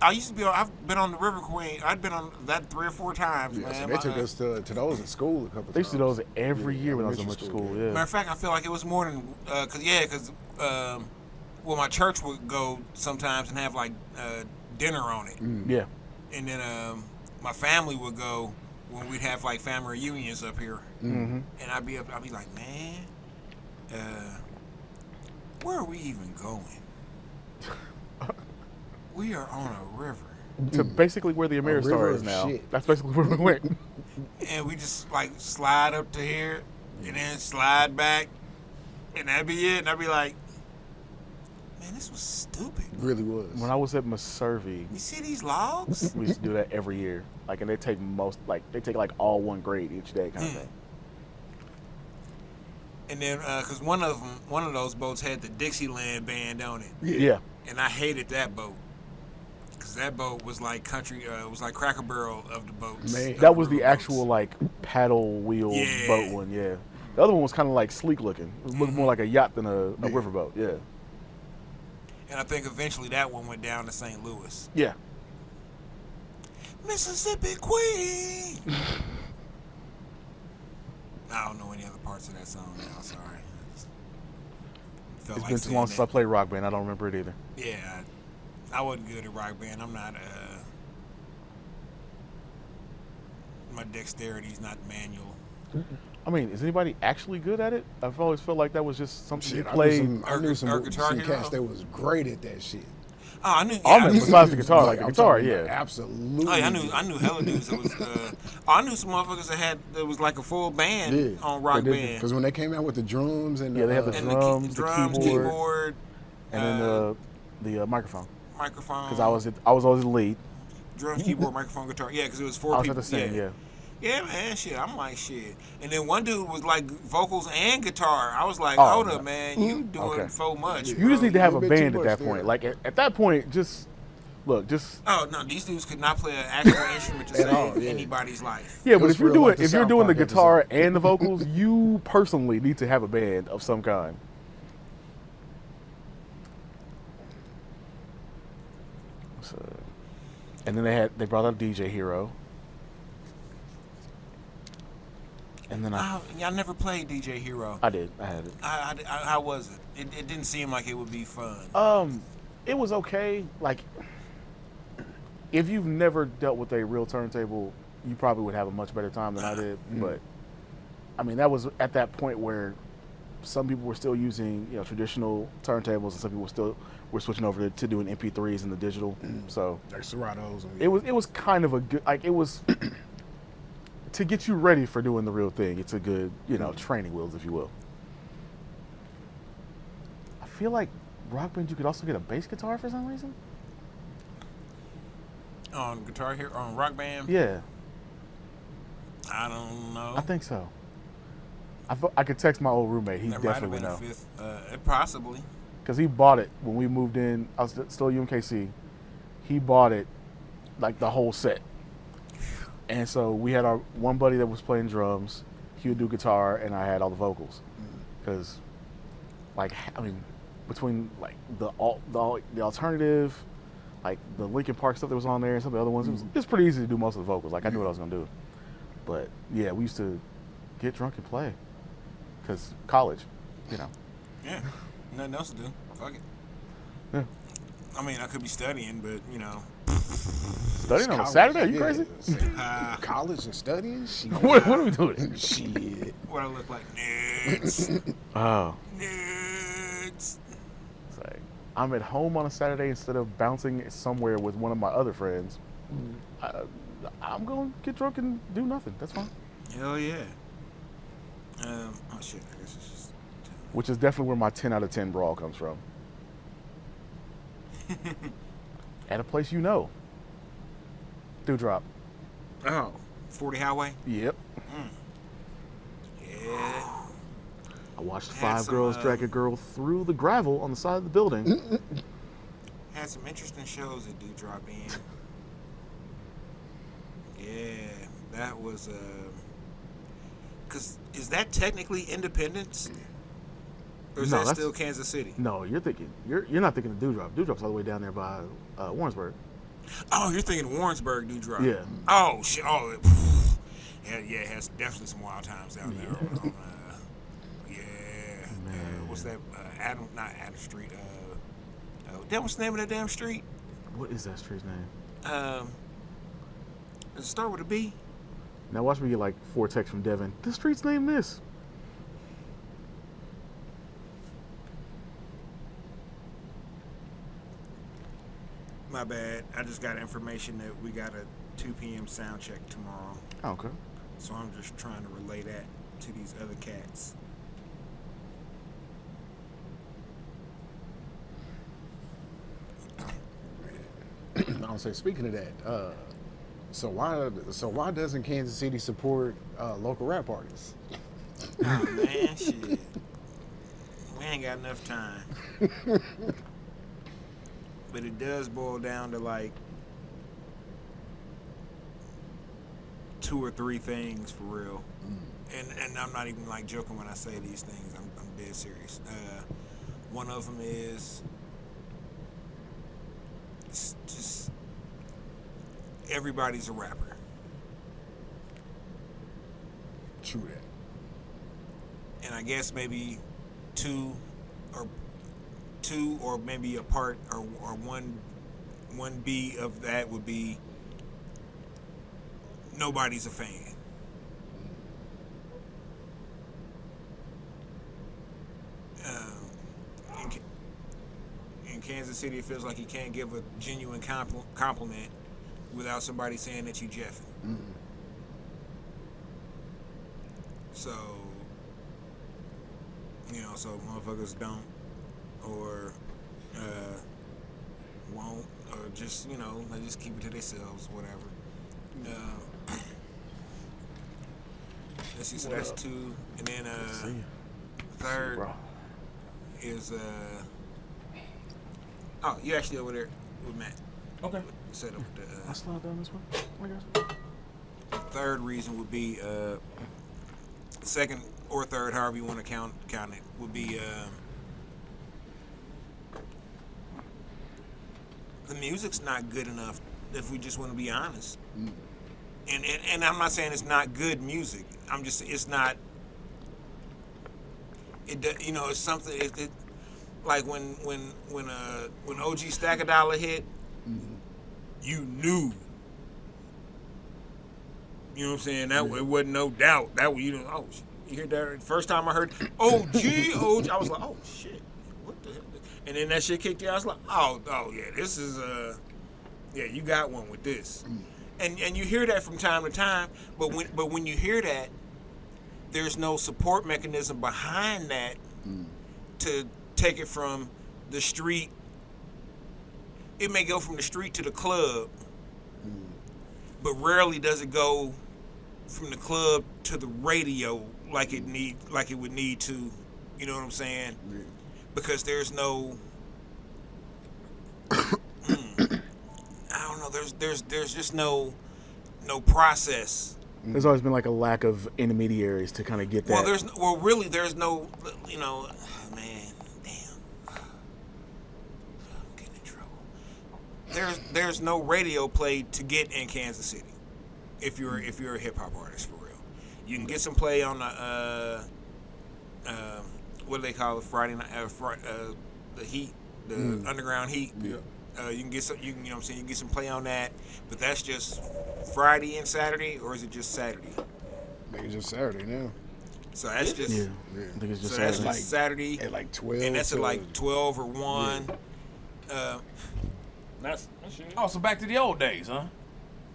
I used to be. I've been on the River Queen. I've been on that 3 or 4 times, Yeah, man. so they took us to those in school a couple times. They used to do those every year when I was in elementary elementary school. yeah. Yeah. Matter of fact, I feel like it was more than because well, my church would go sometimes and have like dinner on it, Yeah. and then my family would go when we'd have like family reunions up here, Mm-hmm. and I'd be like, man, where are we even going? We are on a river. To basically where the Ameristar river is of now. shit. That's basically where we went. And we just like slide up to here and then slide back, and that'd be it. And I'd be like, man, this was stupid. It really was. When I was at Missouri, You see these logs? we used to do that every year. Like, and they take like all one grade each day kind of thing. And then, because one of those boats had the Dixieland band on it, Yeah. and I hated that boat. Because that boat was like country, it was like Cracker Barrel of the boats. Man. of That was the river actual boats. like paddle wheel Yeah. boat one, yeah. The other one was kind of like sleek looking. It looked more like a yacht than a riverboat, yeah. And I think eventually that one went down to St. Louis. Yeah. Mississippi Queen. I don't know any other parts of that song now. Sorry. Felt It's like been too saying long since I that. played Rock Band. I don't remember it either. Yeah, I wasn't good at Rock Band. I'm not. My dexterity's not manual. I mean, is anybody actually good at it? I've always felt like that was just something you Shit, played. I knew Or some Guitar Hero? cats that was great at that shit. Oh, I knew. Yeah, All I of knew, it, besides the guitar, like the I'm guitar, talking about yeah. absolutely. oh, yeah, I knew hella dudes that was. I knew some motherfuckers that was like a full band Yeah. on Rock They did, Band. Because when they came out with the drums and Yeah, they have the And drums, the keyboard, keyboard, and then the microphone. microphone. Because I was always the lead. drums, keyboard, microphone, guitar. Yeah, because it was 4 I was people. at the same, yeah. Yeah, man, shit. I'm like, shit. And then one dude was like vocals and guitar. I was like, Oh, hold no. up, man. You doing Okay. so much. You just need to have a little bit too band at much that there. point. Like at that point, just look, just Oh, no, these dudes could not play an actual instrument to At save all, yeah. anybody's life. yeah. It But was if you're real, doing like the if you're South doing the Park guitar and the vocals, you personally need to have a band of some kind. So, and then they brought out DJ Hero. And then I never played DJ Hero. I did. I had it. How was it? It didn't seem like it would be fun. It was okay. Like, if you've never dealt with a real turntable, you probably would have a much better time than I did. But I mean, that was at that point where some people were still using traditional turntables, and some people were switching over to doing MP3s and the digital. So like Seratos. And it was kind of a good, like, it was to get you ready for doing the real thing. It's a good training wheels, if you will. I feel like Rock Band, you could also get a bass guitar for some reason. On Guitar Hero, on Rock Band? Yeah, I don't know. I think so. I could text my old roommate. He There might have definitely been would a know. fifth. Possibly. Because he bought it when we moved in. I was still at UMKC. He bought it, like, the whole set. And so we had our one buddy that was playing drums. He would do guitar, and I had all the vocals. Because, like, I mean, between like the alternative, like the Linkin Park stuff that was on there and some of the other ones, it was pretty easy to do most of the vocals. Like I knew what I was gonna do. But yeah, we used to get drunk and play, cause college, you know. Yeah, nothing else to do. Fuck it. Yeah. I mean, I could be studying, but you know. Studying on a Saturday? Are you crazy? College and studying? Shit. What are we doing? Shit. What I look like? Nerds. Oh. Nerds. It's like, I'm at home on a Saturday instead of bouncing somewhere with one of my other friends. I'm going to get drunk and do nothing. That's fine. Hell yeah. Oh shit, I guess it's just. Which is definitely where my 10 out of 10 brawl comes from. At a place you know. Dewdrop. Oh, 40 Highway? Yep. Yeah. I watched Had 5 some, girls drag a girl through the gravel on the side of the building. Had some interesting shows that do drop in. Yeah, that was cause is that technically Independence, or is No, that that's- still Kansas City? No, you're not thinking of Dewdrop. Dewdrop's all the way down there by Warrensburg. Oh, you're thinking Warrensburg do drop. Yeah. Oh shit. Oh, yeah. It has definitely some wild times down there. What's that? Not Adam Street. What's the name of that damn street? What is that street's name? Does it start with a B? Now watch me get like 4 texts from Devin. This street's name this. My bad. I just got information that we got a 2 p.m. sound check tomorrow. Oh, okay. So I'm just trying to relay that to these other cats. I don't say. Speaking of that, so why doesn't Kansas City support local rap artists? Oh man, shit. We ain't got enough time. But it does boil down to like 2 or 3 things for real. And I'm not even like joking when I say these things. I'm dead serious. One of them is it's just everybody's a rapper. True that. And I guess maybe two or maybe a part or one B of that would be nobody's a fan. In Kansas City, it feels like you can't give a genuine compliment without somebody saying that you jeffing. So, so motherfuckers don't or won't or just, they just keep it to themselves, whatever. Let's see, so that's 2. And then third is oh, you actually over there with Matt. Okay. Set up with the I'll slide down this one. I got you. third reason would be second or third, however you want to count it, would be the music's not good enough, if we just want to be honest. And I'm not saying it's not good music. I'm just, it's not. It's something. It like when OG Stack a Dollar hit, you knew. You know what I'm saying? That it wasn't no doubt. That was, you hear that first time I heard OG, I was like, oh shit, what the hell? And then that shit kicked in. I was like, oh yeah, this is yeah, you got one with this. And you hear that from time to time, but when you hear that, there's no support mechanism behind that to take it from the street. It may go from the street to the club, but rarely does it go from the club to the radio like it would need to. You know what I'm saying? Yeah. Because there's no I don't know, there's just no process. There's always been like a lack of intermediaries to kind of get that. Well, there's no, man, damn. there's no radio play to get in Kansas City. If you're a hip hop artist for real, you can get some play on the what do they call it, Friday night, the Heat, the Underground Heat. Yeah. You can get some, you know what I'm saying, you can get some play on that, but that's just Friday and Saturday, or is it just Saturday? I think it's just Saturday now. So that's just Yeah. I think it's just so that's Saturday. just Saturday, At like 12. and that's at like 12 or 1. That's oh, so back to the old days, huh?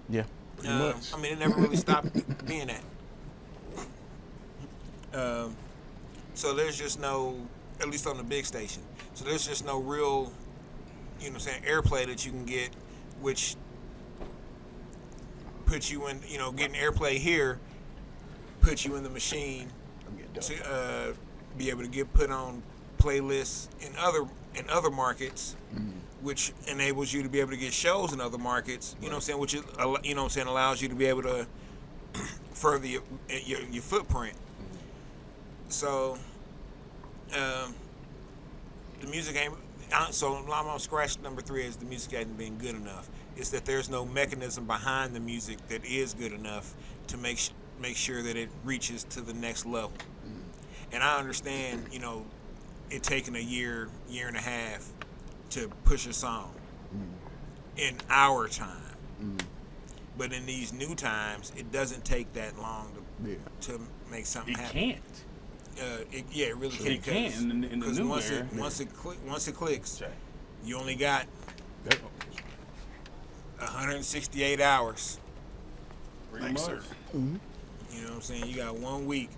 Yeah. much. I mean, it never really stopped being that. So there's just no, at least on the big station. So there's just no real, you know what I'm saying, airplay that you can get, which puts you in, you know, getting airplay here puts you in the machine I'm getting done. to be able to get put on playlists in other markets, which enables you to be able to get shows in other markets. You know what I'm saying? Which is, you know what I'm saying, allows you to be able to further your footprint. So the music ain't. So I'm on scratch number 3 is the music hasn't been good enough. It's that there's no mechanism behind the music that is good enough to make sure that it reaches to the next level. And I understand, you know, it taking a year and a half to push a song in our time. But in these new times, it doesn't take that long to make something It happen. can't. It really can't. It can't in the Because new once era. once it clicks, Okay. you only got 168 hours. Pretty much. sir. You know what I'm saying? You got 1 week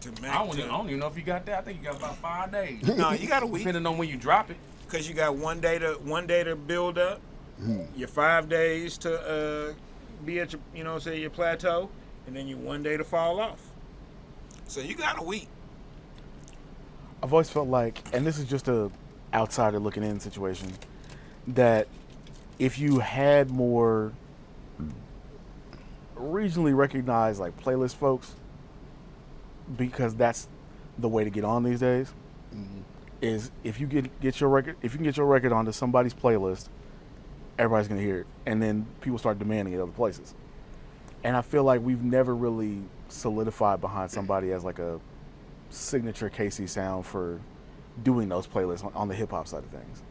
to make. I don't even know if you got that. I think you got about 5 days. No, you got a week Depending on when you drop it. because you got 1 day to build up. Your 5 days to be at your, you know, say your plateau, and then your 1 day to fall off. So you got a week. I've always felt like, and this is just a outsider looking in situation, that if you had more regionally recognized like playlist folks, because that's the way to get on these days, is if you get your record, if you can get your record onto somebody's playlist, everybody's gonna hear it, and then people start demanding it other places. And I feel like we've never really solidified behind somebody as like a signature KC sound for doing those playlists on the hip hop side of things.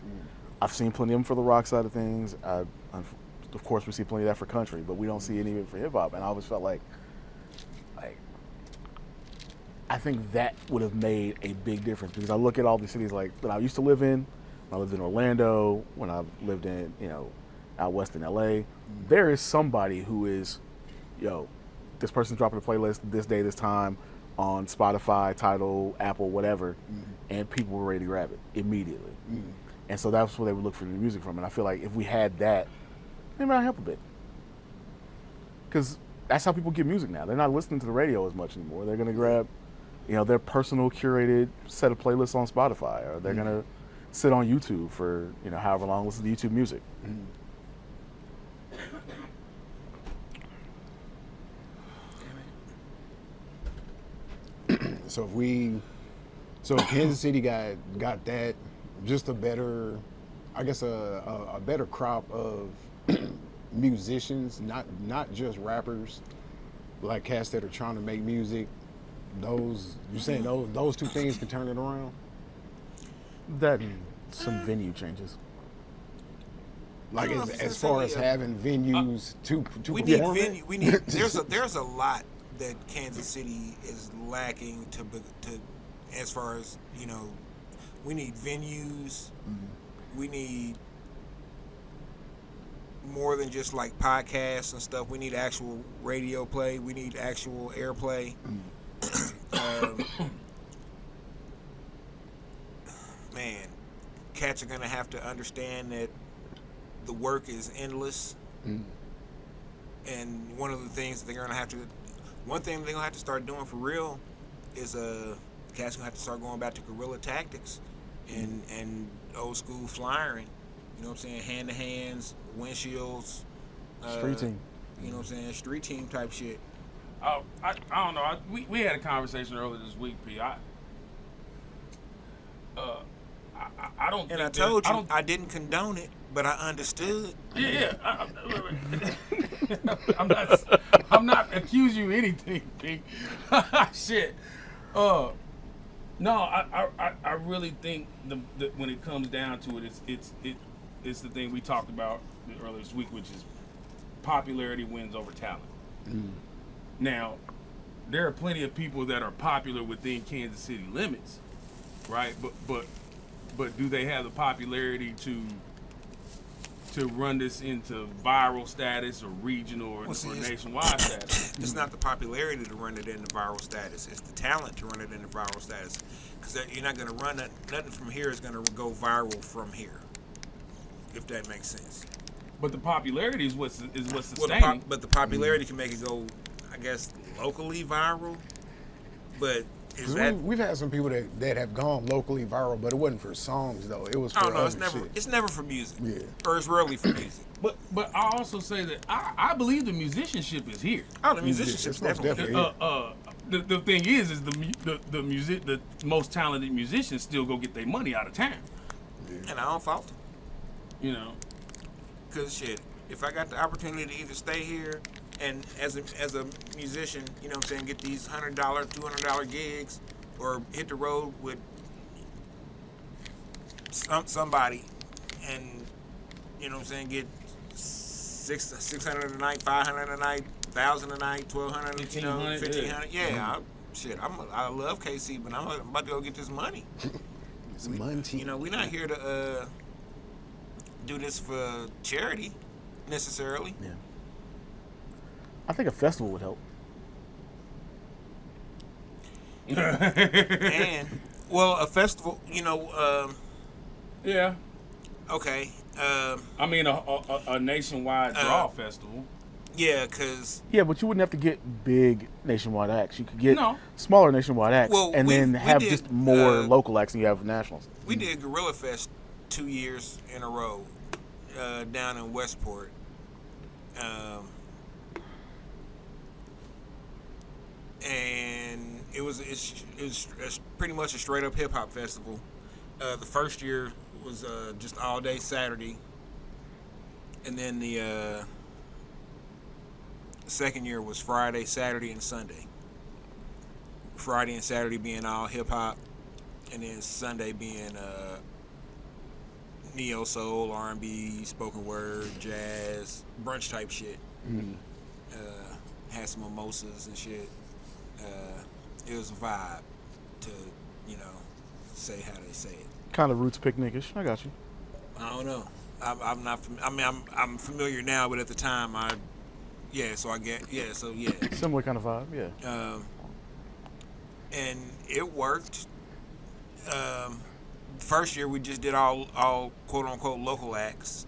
I've seen plenty of them for the rock side of things. Of course, we see plenty of that for country, but we don't see any of it for hip hop. And I always felt like I think that would have made a big difference, because I look at all the cities like that I used to live in. When I lived in Orlando, when I lived in, you know, out west in LA, there is somebody who is, yo, this person's dropping a playlist this day, this time on Spotify, Tidal, Apple, whatever, and people were ready to grab it immediately. And so that's where they would look for the music from. And I feel like if we had that, it might help a bit. Because that's how people get music now. They're not listening to the radio as much anymore. They're going to grab, you know, their personal curated set of playlists on Spotify, or they're going to sit on YouTube for, you know, however long, listen to YouTube music. So if Kansas City got that, just a better, I guess a better crop of musicians, not just rappers, like cats that are trying to make music. Those, you saying those two things can turn it around? That and some venue changes. Like I don't know if as far as necessarily having venues to We need perform at? venue. We need. There's a lot that Kansas City is lacking to as far as, you know, we need venues. We need more than just like podcasts and stuff. We need actual radio play. We need actual airplay. Man, cats are gonna have to understand that the work is endless. And one of the things that one thing they're gonna have to start doing for real is cats gonna have to start going back to guerrilla tactics and old school flyering. You know what I'm saying? Hand to hands, windshields, Street team. You know what I'm saying? Street team type shit. I don't know. We had a conversation earlier this week, P. I don't. And think I told that- you I didn't condone it, but I understood. Yeah. I'm not accusing you of anything, P. Shit. No, I really think the when it comes down to it, it's the thing we talked about earlier this week, which is popularity wins over talent. Now, there are plenty of people that are popular within Kansas City limits, right? But do they have the popularity to run this into viral status or regional or nationwide status? It's not the popularity to run it into viral status. It's the talent to run it into viral status. Because you're not going to run it. Nothing from here is going to go viral from here. If that makes sense. But the popularity is what's sustaining. But the popularity can make it go, I guess, locally viral. But is that? We've had some people that have gone locally viral, but it wasn't for songs though. It was for other shit. It's never for music. Yeah. Or it's rarely for music. But I also say that I believe the musicianship is here. Oh, the musicianship's definitely here. The thing is the most talented musicians still go get their money out of town. Yeah. And I don't fault them. You know. Because shit, if I got the opportunity to either stay here and as a musician, you know what I'm saying, get these $100, $200 gigs, or hit the road with somebody and, you know what I'm saying, get 600 a night, 500 a night, 1,000 a night, 1,200, you know, 1,500. Yeah, I love KC, but I'm about to go get this money. It's money. You know, we're not here to do this for charity necessarily. Yeah. I think a festival would help. And well, a festival, you know. Yeah. Okay. I mean, a nationwide draw festival. Yeah, cause but you wouldn't have to get big nationwide acts. You could get smaller nationwide acts, and then have just more local acts than you have nationals. We did Gorilla Fest 2 years in a row down in Westport. And it was pretty much a straight up hip hop festival. The first year was just all day Saturday, and then the second year was Friday, Saturday, and Sunday. Friday and Saturday being all hip hop, and then Sunday being neo soul, R&B, spoken word, jazz, brunch type shit. Had some mimosas and shit. It was a vibe to, you know, say how they say it. Kind of roots picnic-ish. I got you. I don't know. I'm not. I'm familiar now, but at the time, So I get. Yeah. So yeah. Similar kind of vibe. Yeah. And it worked. First year we just did all quote unquote local acts.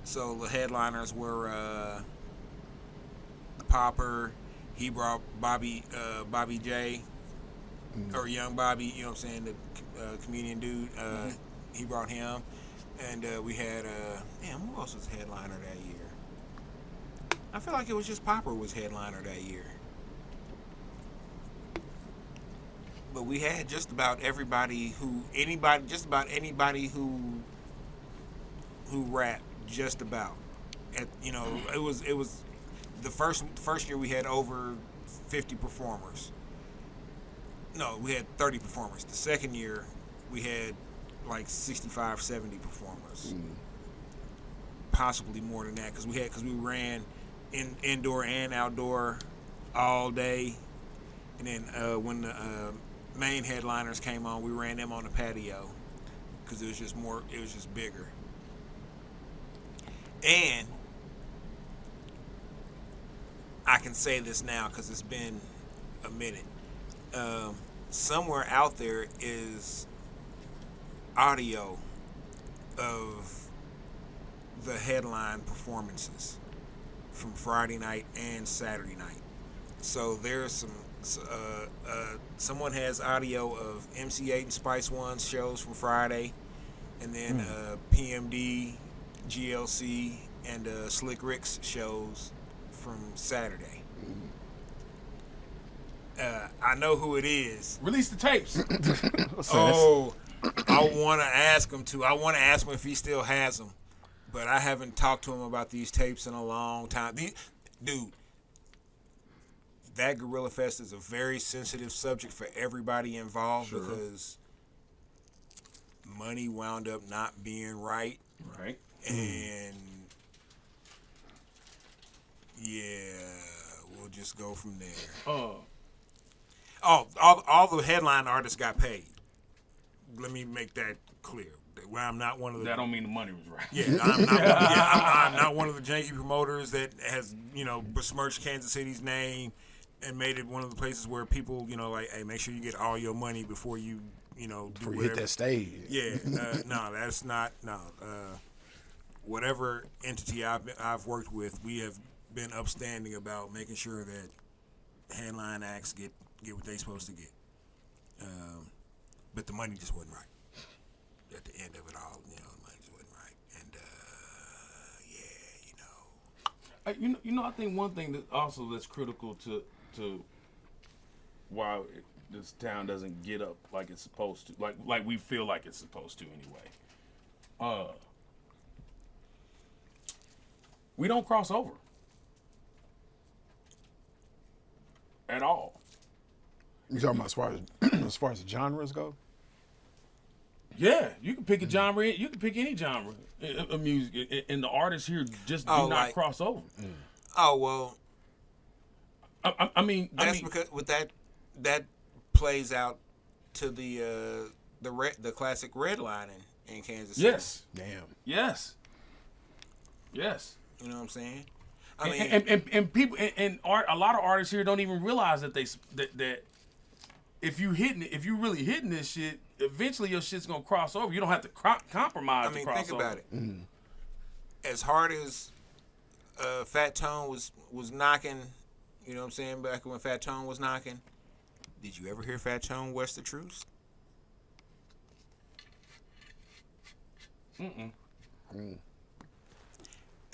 So the headliners were Popper. He brought Bobby J, or Young Bobby. You know what I'm saying? The comedian dude. He brought him, and we had who else was headliner that year? I feel like it was just Popper was headliner that year. But we had just about anybody who rapped just about. You know, it was the first year we had over 50 performers. No, we had 30 performers. The second year we had like 65, 70 performers. Possibly more than that because we ran indoor and outdoor all day. And then when the main headliners came on, we ran them on the patio because it was just bigger. And I can say this now because it's been a minute. Somewhere out there is audio of the headline performances from Friday night and Saturday night. So there's someone has audio of MC8 and Spice One's shows from Friday, and then PMD, GLC, and Slick Rick's shows from Saturday. I know who it is. Release the tapes. Oh, I want to ask him to. I want to ask him if he still has them. But I haven't talked to him about these tapes in a long time. Dude, that Gorilla Fest is a very sensitive subject for everybody involved because money wound up not being right. Right. And yeah, we'll just go from there. All the headline artists got paid. Let me make that clear. Well, I'm not one of the. That don't mean the money was right. Yeah, I'm not one of the janky promoters that has besmirched Kansas City's name and made it one of the places where people like, hey, make sure you get all your money before you do Before you whatever. hit that stage. Yeah, no, that's not no. Whatever entity I've worked with, we have been upstanding about making sure that headline acts get what they supposed to get. But the money just wasn't right. At the end of it all, the money just wasn't right. And I think one thing that's critical to why this town doesn't get up like it's supposed to, like we feel like it's supposed to anyway. We don't cross over at all. You talking about as far as the genres go? Yeah, you can pick a genre. You can pick any genre of music, and the artists here just do not cross over. oh well, I mean, because with that plays out to the classic red line in Kansas City. yes, Damn. yes. You know what I'm saying? I mean, And people and art. A lot of artists here don't even realize that that if you really hitting this shit, eventually your shit's gonna cross over. You don't have to compromise. I mean, to cross think about over. it. As hard as Fat Tone was knocking, you know what I'm saying? Back when Fat Tone was knocking, did you ever hear Fat Tone West the Truth?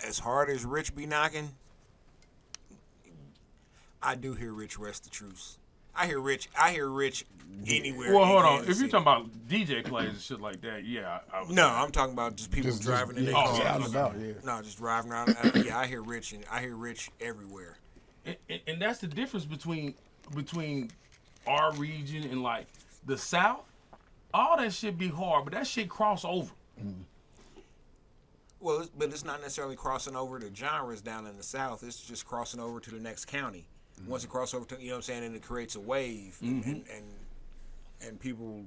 As hard as Rich be knocking, I do hear Rich West the Truth. I hear Rich anywhere. Well, in hold on. Kansas If you're City. talking about DJ plays and shit like that, yeah, I would No, say. I'm talking about just people driving in their yeah, cars. out and about, yeah. No, just driving around. Yeah, I hear Rich everywhere. And that's the difference between our region and like the South. All that shit be hard, but that shit cross over. Well, but it's not necessarily crossing over to genres down in the South. It's just crossing over to the next county. Once it crosses over to, you know what I'm saying, and it creates a wave, and people,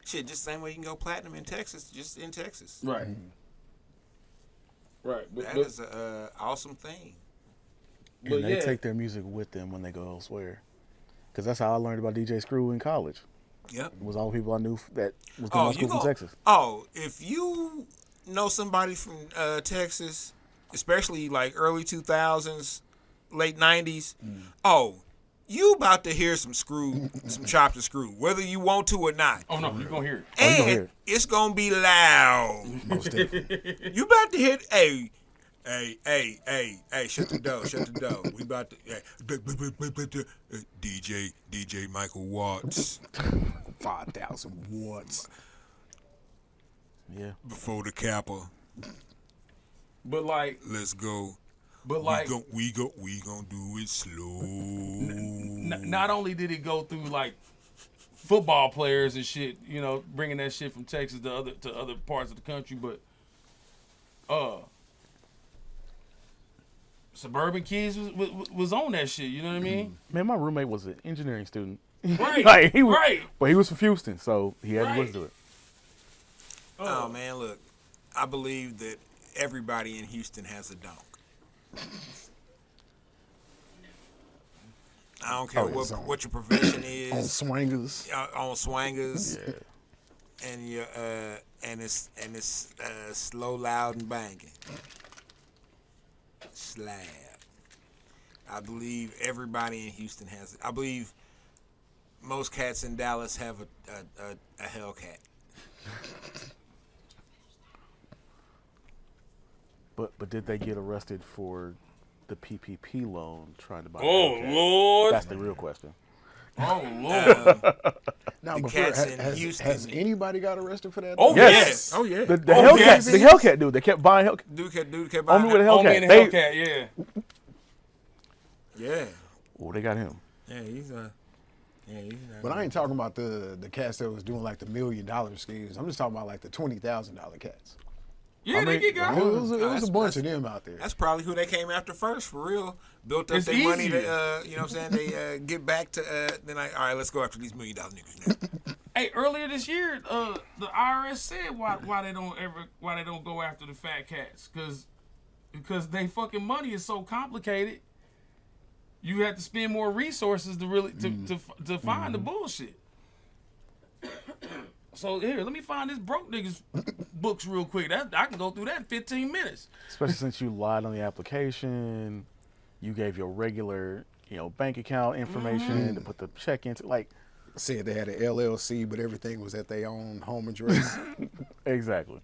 shit, just the same way you can go platinum in Texas, just in Texas. Right. Right. That is an awesome thing. And they take their music with them when they go elsewhere. Because that's how I learned about DJ Screw in college. Yep. Was all the people I knew that was going to school from Texas. Oh, if you know somebody from Texas, especially like early 2000s, late 90s, you about to hear some chopped and screw, whether you want to or not. Oh no, you're gonna hear it. And it's gonna be loud. Most definitely. You about to hear, hey, shut the door. We about to, DJ Michael Watts. 5,000 watts. Yeah. Before the Kappa. But like, Let's go. but like, we gonna do it slow. not only did it go through like football players and shit, bringing that shit from Texas to other parts of the country, but suburban kids was on that shit. You know what I mean? Man, my roommate was an engineering student. Right. Like, he was, right. But he was from Houston, so he had to listen to it. Oh man, look, I believe that everybody in Houston has a donk. I don't care what your profession On is. swangers. On swangers. Yeah. And your and it's slow, loud, and banging. Slab. I believe everybody in Houston has it. I believe most cats in Dallas have a Hellcat. But did they get arrested for the PPP loan trying to buy? Oh a Hellcat? Lord. That's the real question. Oh Lord. Now, The before, cats in has Houston. anybody got arrested for that? Oh Yes. yes. Oh yeah. The Oh, Hellcat, yes. the Hellcat dude. They kept buying Hellcat. Dude kept buying Only with a that. Homie Hellcat. in the They, Hellcat, yeah. Yeah. oh, they got him. Yeah, he's But I ain't talking about the cats that was doing like the $1 million schemes. I'm just talking about like the $20,000 cats. Yeah, I they mean, get got. It was that's- a bunch of them out there. That's probably who they came after first, for real. Built up It's their money to, easier. you know what I'm saying? They get back to, then all right, let's go after these $1 million niggas now. Hey, earlier this year, the IRS said why they don't go after the fat cats, because they fucking money is so complicated. You have to spend more resources to really to find the bullshit. So here, let me find this broke niggas books real quick. I can go through that in 15 minutes. Especially since you lied on the application, you gave your regular, bank account information to put the check into. Like, Said they had an LLC, but everything was at their own home address. exactly.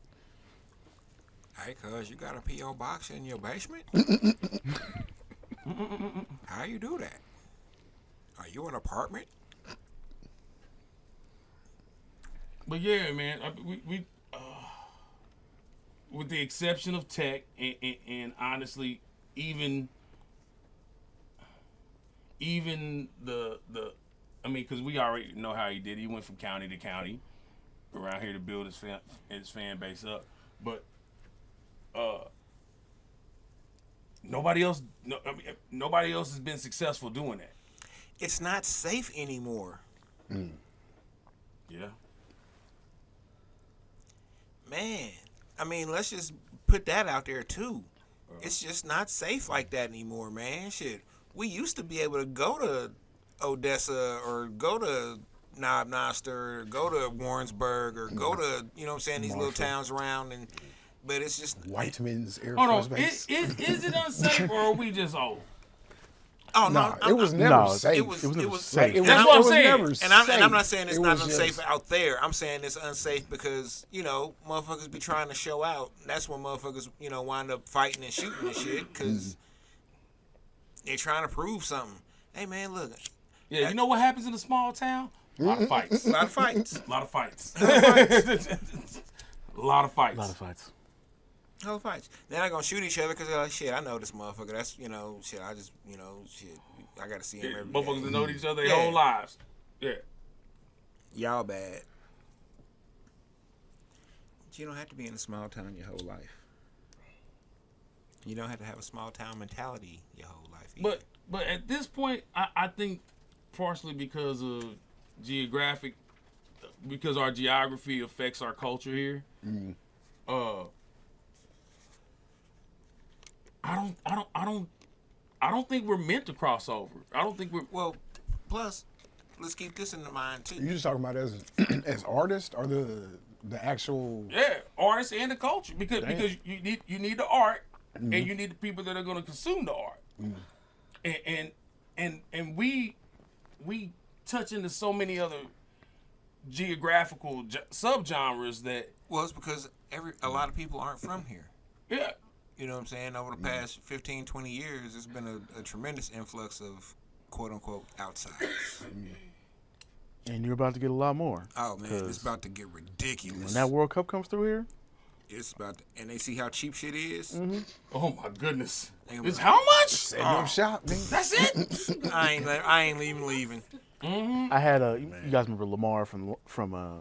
Hey, cuz, you got a P.O. box in your basement? How you do that? Are you an apartment? But yeah, man, we with the exception of tech and honestly, even the I mean, because we already know how he did. He went from county to county around here to build his fan base up. But nobody else has been successful doing that. It's not safe anymore. Yeah. Man, I mean, let's just put that out there too. It's just not safe like that anymore, man. Shit, we used to be able to go to Odessa or go to Knob Noster or go to Warrensburg or go to, you know what I'm saying, these little towns around, but it's just Whiteman's Air Hold Force on, Base. is it unsafe or are we just old? oh Nah, no, it was never No, safe. it was never Like, safe. it was, That's what it I'm was saying. never and I'm safe. not saying it's It not was unsafe just- out there. I'm saying it's unsafe because, motherfuckers be trying to show out. And that's when motherfuckers, wind up fighting and shooting and shit because they're trying to prove something. Hey, man, look. Yeah, you know what happens in a small town? A lot of fights. A lot of fights. A lot of fights. A lot of fights. A lot of fights. Hell of fights. They're not gonna shoot each other because they're like, shit, I know this motherfucker. That's, shit, I just, shit, I gotta see him Yeah, every motherfuckers day. that know each other their Yeah. whole lives. Yeah. Y'all bad. But you don't have to be in a small town your whole life. You don't have to have a small town mentality your whole life either. But at this point, I think partially because of because our geography affects our culture here. I don't think we're meant to cross over. I don't think we're. Well, plus, let's keep this in mind too. You just talking about as artists or the actual? Yeah, artists and the culture because you need the art and you need the people that are going to consume the art, and we touch into so many other geographical subgenres that Well, it's because a lot of people aren't from here. yeah. You know what I'm saying? Over the past 15, 20 years, there's been a tremendous influx of quote-unquote outsiders. And you're about to get a lot more. Oh, man, 'Cause it's about to get ridiculous. when that World Cup comes through here, It's about to, and they see how cheap shit is. Oh my goodness! They It's gonna- how much? Setting up shop, man. That's it. I ain't even leaving. I had you guys remember Lamar from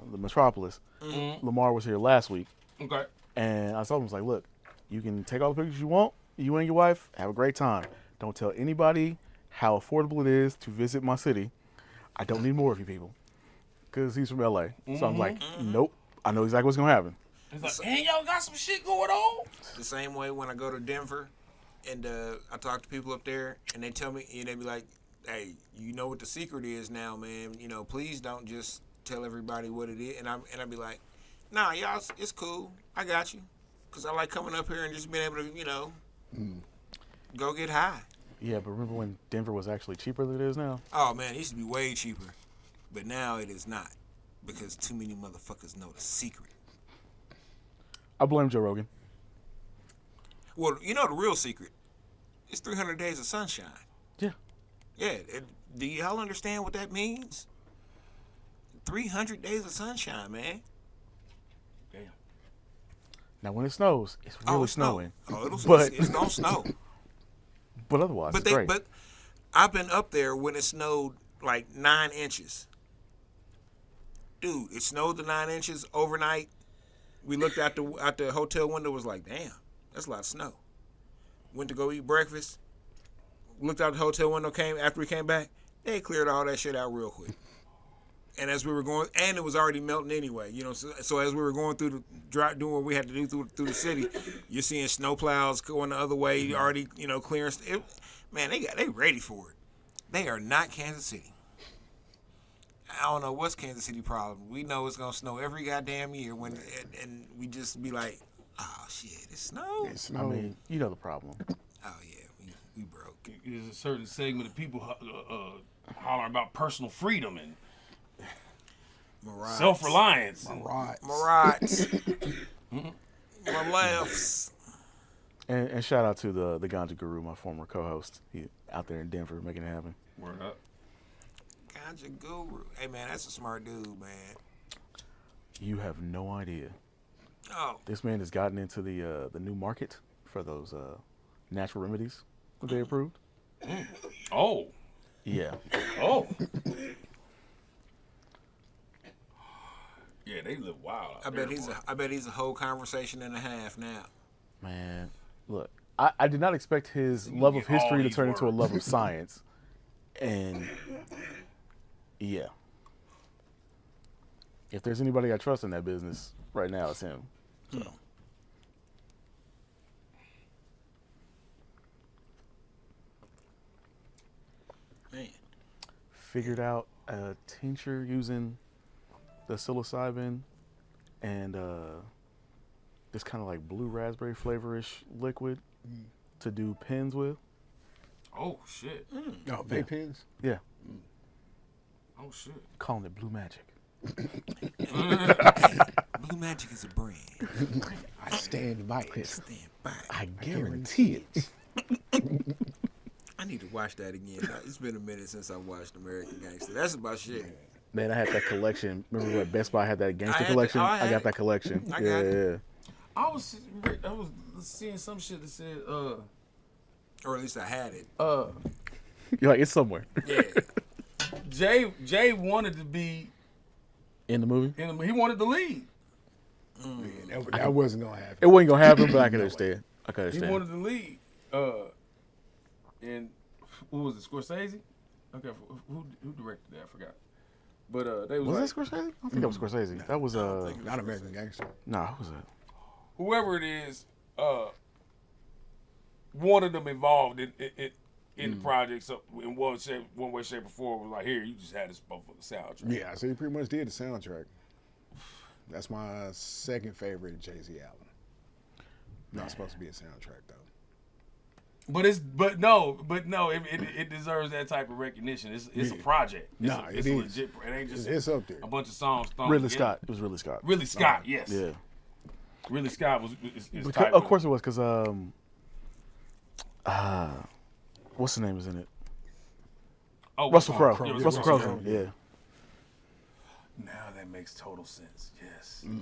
the Metropolis? Lamar was here last week, Okay. and I told him, I was like, look, you can take all the pictures you want, you and your wife, have a great time. Don't tell anybody how affordable it is to visit my city. I don't need more of you people. Because he's from LA. So I'm like, nope, I know exactly what's going to happen. It's like, and y'all got some shit going on. The same way when I go to Denver, and I talk to people up there, and they tell me, and they be like, "Hey, you know what the secret is now, man? Please don't just tell everybody what it is." And I be like, "Nah, y'all, it's cool. I got you." Because I like coming up here and just being able to, go get high. Yeah, but remember when Denver was actually cheaper than it is now? Oh, man, it used to be way cheaper. But now it is not. Because too many motherfuckers know the secret. I blame Joe Rogan. Well, the real secret. It's 300 days of sunshine. Yeah. Yeah, Do y'all understand what that means? 300 days of sunshine, man. Damn. Now, when it snows, it's really it's snow. snowing. It's gonna snow. But otherwise, But it's great. but I've been up there when it snowed like 9 inches. Dude, it snowed the 9 inches overnight. We looked out the hotel window, was like, damn, that's a lot of snow. Went to go eat breakfast. Looked out the hotel window, after we came back, they cleared all that shit out real quick. And as we were going, and it was already melting anyway, you know. So as we were going through the drive, doing what we had to do through the city, you're seeing snow plows going the other way, already, you know, clearing. Man, they ready for it. They are not Kansas City. I don't know what's Kansas City problem. We know it's gonna snow every goddamn year and we just be like, oh shit, it snowed. It I snowed. mean, you know the problem. Oh yeah, we broke. There's a certain segment of people hollering about personal freedom and Mirage. self-reliance. Mirage. My laughs. And shout out to the Ganja Guru, my former co-host. He out there in Denver making it happen. Word up. Ganja Guru. Hey man, that's a smart dude, man. You have no idea. Oh, This man has gotten into the new market for those natural remedies that they approved. Oh. Yeah. Oh. Yeah, they live wild. I bet he's a whole conversation and a half now. Man, look, I did not expect his You love get of history all to these turn into a words. love of science. And yeah. If there's anybody I trust in that business right now, it's him. So. Man, Figured out a tincture using the psilocybin and this kind of like blue raspberry flavorish liquid to do pens with. Oh shit. Oh, vape pens? Yeah, Oh shit. calling it blue magic. Blue Magic is a brand. I stand by it. Stand by it. I guarantee it. I need to watch that again. It's been a minute since I watched American Gangster. That's about shit. Man, I had that collection. Remember when Best Buy had that gangster had that- collection? I I had got it. that collection. I yeah, got it. yeah. I was seeing some shit that said Or at least I had it. You're like, it's somewhere. Yeah. Jay wanted to be In the movie? he wanted the lead. That wasn't gonna happen. It wasn't going to happen, but I can understand. I can He understand. wanted the lead. And who was it? Scorsese? Okay, who directed that? I forgot. But they was Was like, that Scorsese? I don't think that was Scorsese. That was, Not American Gangster. nah, who was that? whoever it is, wanted them involved in the project. So in one way, shape, or form, was like, here, you just had this motherfucking soundtrack. Yeah, so he pretty much did the soundtrack. That's my second favorite Jay-Z album. Not supposed to be a soundtrack though. But no, it deserves that type of recognition. It's a project. Nah, it's it a is. legit. It ain't just It's up there. a bunch of songs. thrown Ridley together. Scott. It was Ridley Scott. Ridley Scott, yes. Yeah. Ridley Scott was. Is Because, tight of with course it was, because, what's the name is in it? Oh, Russell Crowe. Yeah, it was Russell Crowe. Yeah. Now that makes total sense. Yes. Now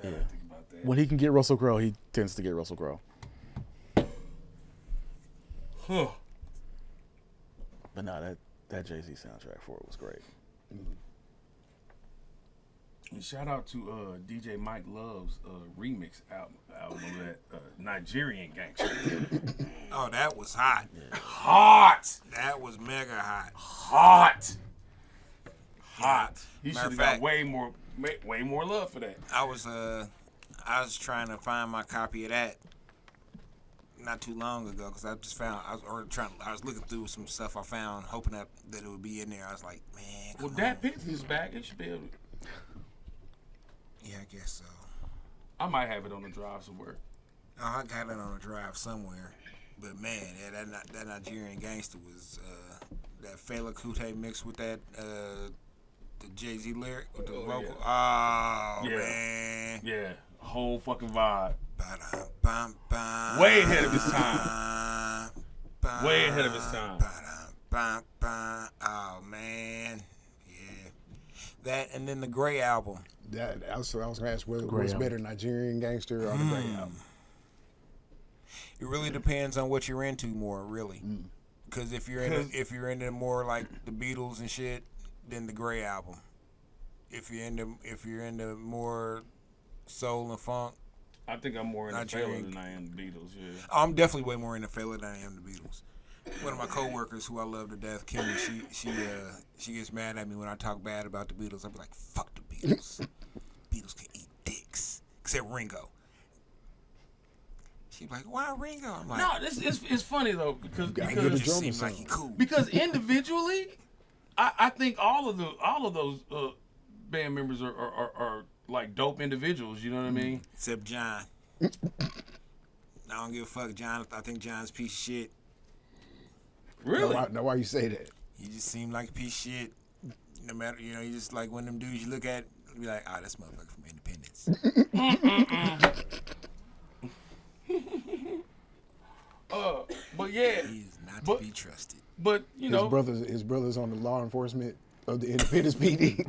Yeah. that I think about that. When he can get Russell Crowe, he tends to get Russell Crowe. Huh. But no, that Jay-Z soundtrack for it was great. And shout out to DJ Mike Love's remix album of that Nigerian gangster. Oh, that was hot. Hot, That was mega hot. hot, hot. He Matter should of have got fact- way more love for that. I was trying to find my copy of that not too long ago because I just found I was looking through some stuff I found, hoping that it would be in there. I was like, man, Well, come that on. Pitts is back. It should be able. Yeah, I guess so. I might have it on the drive somewhere. Oh, I got it on a drive somewhere. But man, yeah, that Nigerian gangster was that Fela Kuti mixed with that the Jay-Z lyric with the vocal. Yeah. Oh man. Yeah, whole fucking vibe. Ba-dum-bum-bum. Way ahead of his time. Way ahead of his time. Ba-dum-bum-bum. Oh That and then the Gray album. I was going to ask what's album. better, Nigerian Gangster or the Gray album. It really depends on what you're into more, really. Because if you're into more like the Beatles and shit, then the Gray album. If you're into more soul and funk, I think I'm more into Nigerian. Fela than I am the Beatles. Yeah. I'm definitely way more into Fela than I am the Beatles. One of my coworkers, who I love to death, Kimmy, she gets mad at me when I talk bad about the Beatles. I'll be like, "Fuck the Beatles. Beatles can eat dicks, except Ringo." She's like, "Why Ringo?" I'm like, No, it's funny though because gotta "He give the just drummer seems like some. he cool." because individually, I think all of those band members are like dope individuals. You know what I mean? Except John. I don't give a fuck, John. I think John's a piece of shit. Really? Now, why you say that? He just seemed like a piece of shit. No matter, he just like one of them dudes you look at, and be like, "Ah, that's motherfucker from Independence." But yeah, He is not But- to be trusted. but you know, His brothers on the law enforcement of the Independence PD.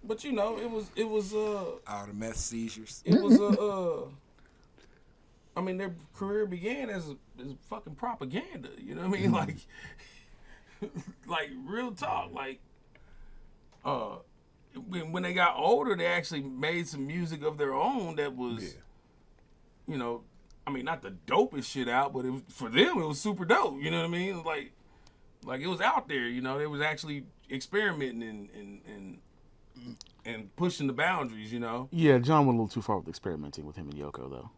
but you know, it was All the meth seizures. I mean, their career began as fucking propaganda. You know what I mean? Like, like real talk. Like, when they got older, they actually made some music of their own that was, you know, I mean, not the dopest shit out, but for them, it was super dope. You know what I mean? Like it was out there. You know, they was actually experimenting and pushing the boundaries. You know. Yeah, John went a little too far with experimenting with him and Yoko, though.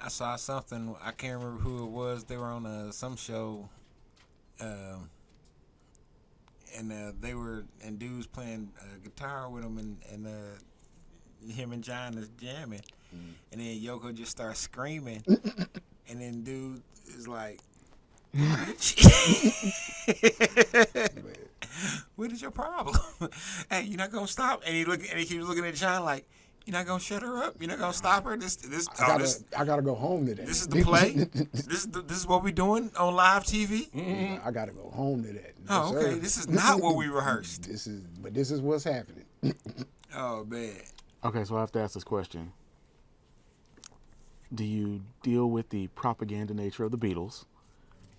I saw something. I can't remember who it was. They were on some show, and dudes playing guitar with them, and him and John is jamming, and then Yoko just starts screaming, and then dude is like, "What is your problem? Hey, you're not gonna stop?" And he keeps looking at John like, "You're not gonna shut her up? You're not gonna stop her? I gotta go home today. This is the play. This is what we doing on live TV. I gotta go home to that. Oh, No, okay. sir. This is not what we rehearsed. This is what's happening. Oh man. Okay, so I have to ask this question. Do you deal with the propaganda nature of the Beatles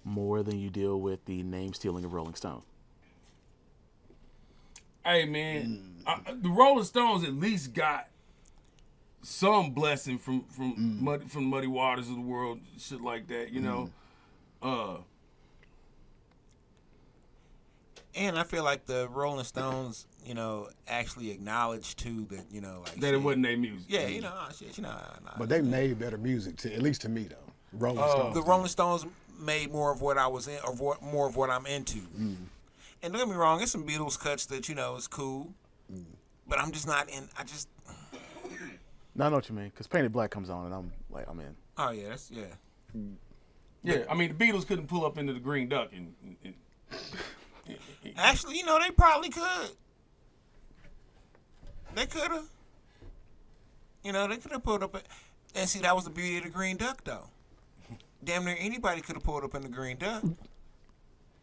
more than you deal with the name stealing of Rolling Stone? Hey man, the Rolling Stones at least got some blessing from Muddy Waters of the world, shit like that. You know. And I feel like the Rolling Stones, actually acknowledged too that, like That it wasn't their music. Yeah, shit, But they made better music, at least to me though. Rolling Stones. the Rolling Stones made more of what I was in, or more of what I'm into. And don't get me wrong, there's some Beatles cuts that is cool, but I'm just not in. No, I know what you mean. Because Painted Black comes on, and I'm in. Oh yeah, Yeah, I mean the Beatles couldn't pull up into the Green Duck and Actually, they probably could. They could have. They could have pulled up. And see, that was the beauty of the Green Duck, though. Damn near anybody could have pulled up in the Green Duck. You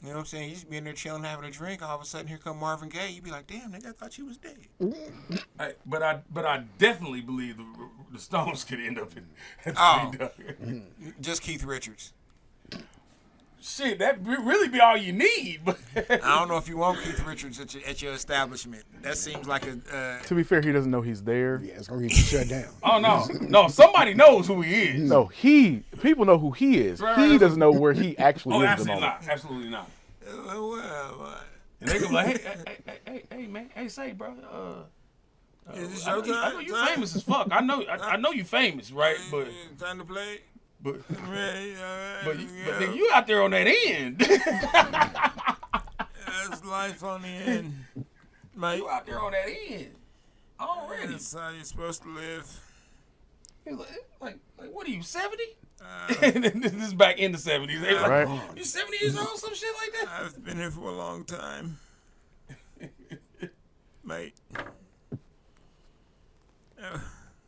know what I'm saying? You just be in there chilling, having a drink. All of a sudden, here come Marvin Gaye. You be like, damn, nigga, I thought you was dead. But I definitely believe the Stones could end up in the Green Duck. Just Keith Richards. Shit, that really be all you need. But I don't know if you want Keith Richards at your establishment. That seems like a. To be fair, he doesn't know he's there. Yeah, it's gonna get you shut down. Oh no, somebody knows who he is. No, people know who he is. He doesn't know where he actually is at the moment. Absolutely not. Well, And they go like, hey, man, hey, bro, is this I your know you famous as fuck. I know you famous, right? But time to play. but But nigga, you out there on that end. That's life on the end, mate. You out there on that end already. That's how you're supposed to live. He's like what are you, 70? This is back in the 70s. They like, Right. You 70 years old, some shit like that? I've been here for a long time, mate.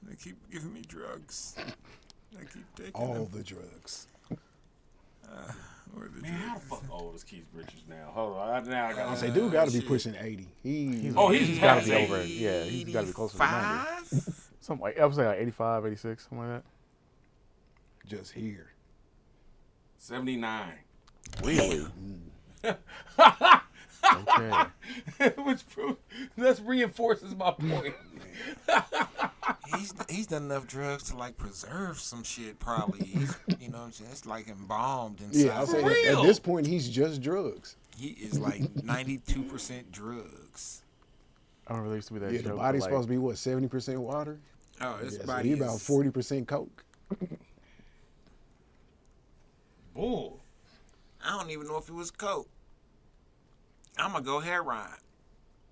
They keep giving me drugs. I keep taking All them. the drugs. Man, how the fuck old is Keith Richards now? Hold on, now I I got. say, dude got to be pushing 80. He's He's got to be past over. 80. Yeah, he's got to be closer to 90. 85? Something like I would say like 85, 86, something like that. Just here. 79. Really? Okay. Which proves that reinforces my point. He's done enough drugs to like preserve some shit. Probably, you know what I'm saying? It's like embalmed inside. Yeah, I'll say real? at this point he's just drugs. He is like 92% drugs. I remember there used to be that Yeah, joke. the that, body's like, supposed to be what, 70% water? Oh, his Yeah, so body he is about 40% coke. Bull. I don't even know if it was coke. I'm gonna go heroin.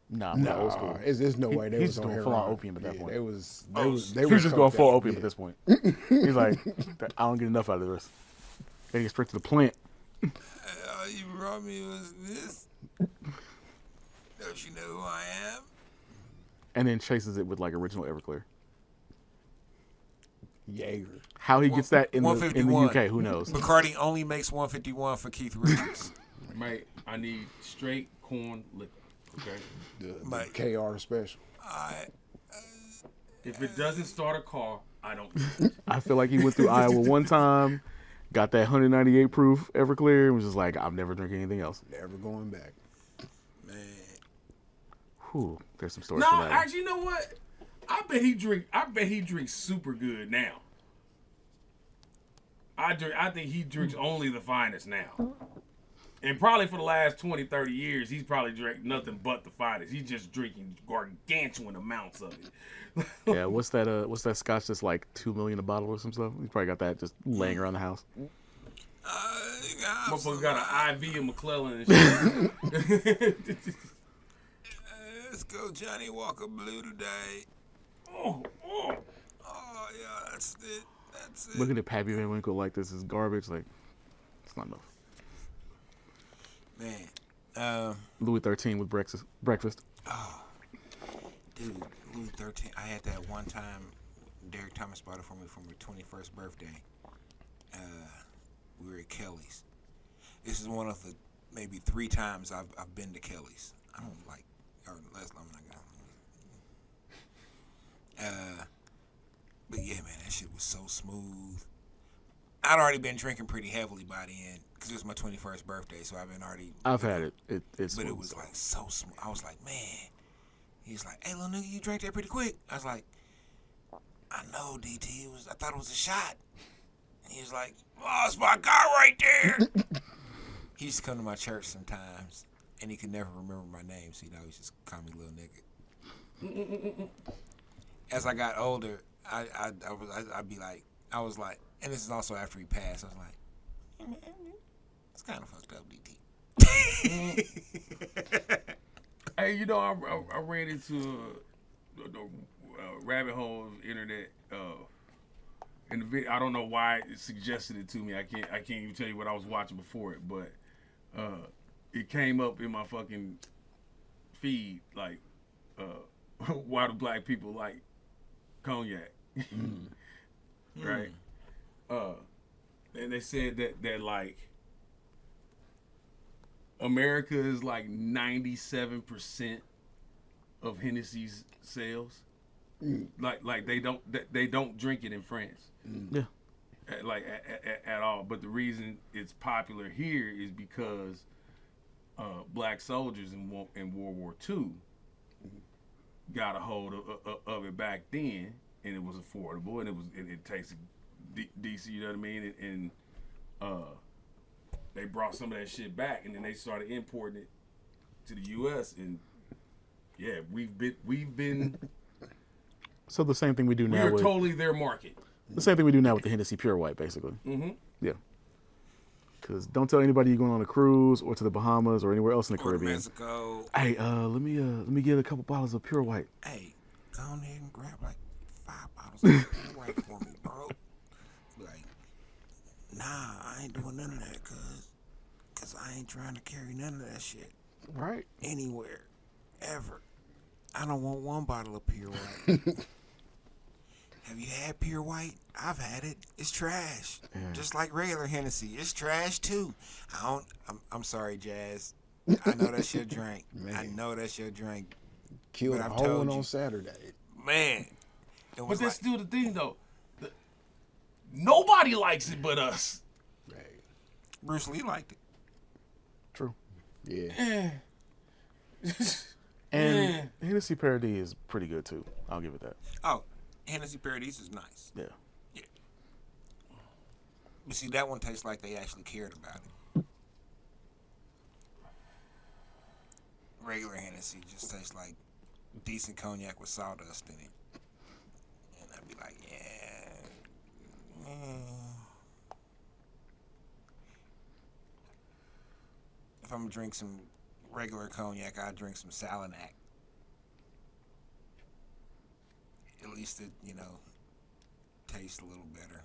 Nah, No, old school. there's no way they He's was just on going full on heroin. opium at that point. They was He was just going coked full out, opium at this point. He's like, I don't get enough out of this. Gotta get straight to the plant. All you brought me was this. Don't you know who I am? And then chases it with like original Everclear. Jaeger. How he gets that in the 151. UK, who knows? Bacardi only makes 151 for Keith Richards. Mate, I need straight corn liquor. Okay. The Mate. KR special. If it doesn't start a car, I don't. I feel like he went through Iowa one time, got that 198 proof Everclear, and was just like, I'm never drinking anything else. Never going back. Man, Whew, there's some stories No, for that. actually, you know what? I bet he drinks super good now. I think he drinks only the finest now. And probably for the last 20, 30 years, he's probably drank nothing but the finest. He's just drinking gargantuan amounts of it. Yeah, what's that scotch that's like $2 million a bottle or some stuff? He's probably got that just laying around the house. Motherfucker got an IV of McClellan and shit. let's go Johnny Walker Blue today. Oh, Oh yeah, that's it. That's it. Looking at Pappy Van Winkle like this is garbage. Like, it's not enough. Man, Louis 13 with breakfast. dude, Louis 13. I had that one time. Derek Thomas bought it for me for my 21st birthday. We were at Kelly's. This is one of the maybe 3 times I've been to Kelly's. I don't like, or less. I'm not gonna. But yeah, man, that shit was so smooth. I'd already been drinking pretty heavily by the end because it was my 21st birthday, so I've been already. I've had it. It's But smooth. it was like so smooth. I was like, man. He's like, hey, little nigga, you drank that pretty quick. I was like, I know, DT. I thought it was a shot. He was like, oh, it's my guy right there. He used to come to my church sometimes, and he could never remember my name, so he'd always just call me little nigga. As I got older, I'd be like, I was like, and this is also after he passed. I was like, hey, man, it's kind of fucked up, DT. hey, you know, I ran into a rabbit hole of the internet. In the video, I don't know why it suggested it to me. I can't even tell you what I was watching before it, but it came up in my fucking feed like, why do black people like cognac? Right? And they said that like America is like 97% of Hennessy's sales. Like they don't drink it in France. Yeah. Like at all. But the reason it's popular here is because black soldiers in World War II got a hold of it back then, and it was affordable, and it tasted decent. You know what I mean? And they brought some of that shit back, and then they started importing it to the U.S. And yeah, we've been So the same thing we do we now are with totally their market. the same thing we do now with the Hennessy Pure White, basically. Mm-hmm. Yeah. Because don't tell anybody you're going on a cruise or to the Bahamas or anywhere else in the Or Caribbean. Mexico. Hey, let me get a couple bottles of Pure White. Hey, go on there and grab like 5 bottles of Pure White for me, bro. Be like, nah, I ain't doing none of that, cause I ain't trying to carry none of that shit Right. anywhere, ever. I don't want 1 bottle of Pure White. Have you had pure white? I've had it. It's trash. Just like regular Hennessy. It's trash too. I'm sorry, Jazz. I know that's your drink. I know that's your drink. Killed But a I've whole told one you. on Saturday. Man. It But was that's like, still the thing, though. Nobody likes it but us. Right. Bruce Lee liked it. True. Yeah. And Hennessy Parody is pretty good too. I'll give it that. Oh, Hennessy Paradise is nice. Yeah. Yeah. But see, that one tastes like they actually cared about it. Regular Hennessy just tastes like decent cognac with sawdust in it. And I'd be like, yeah. If I'm gonna drink some regular cognac, I'd drink some Salinac. At least it, tastes a little better.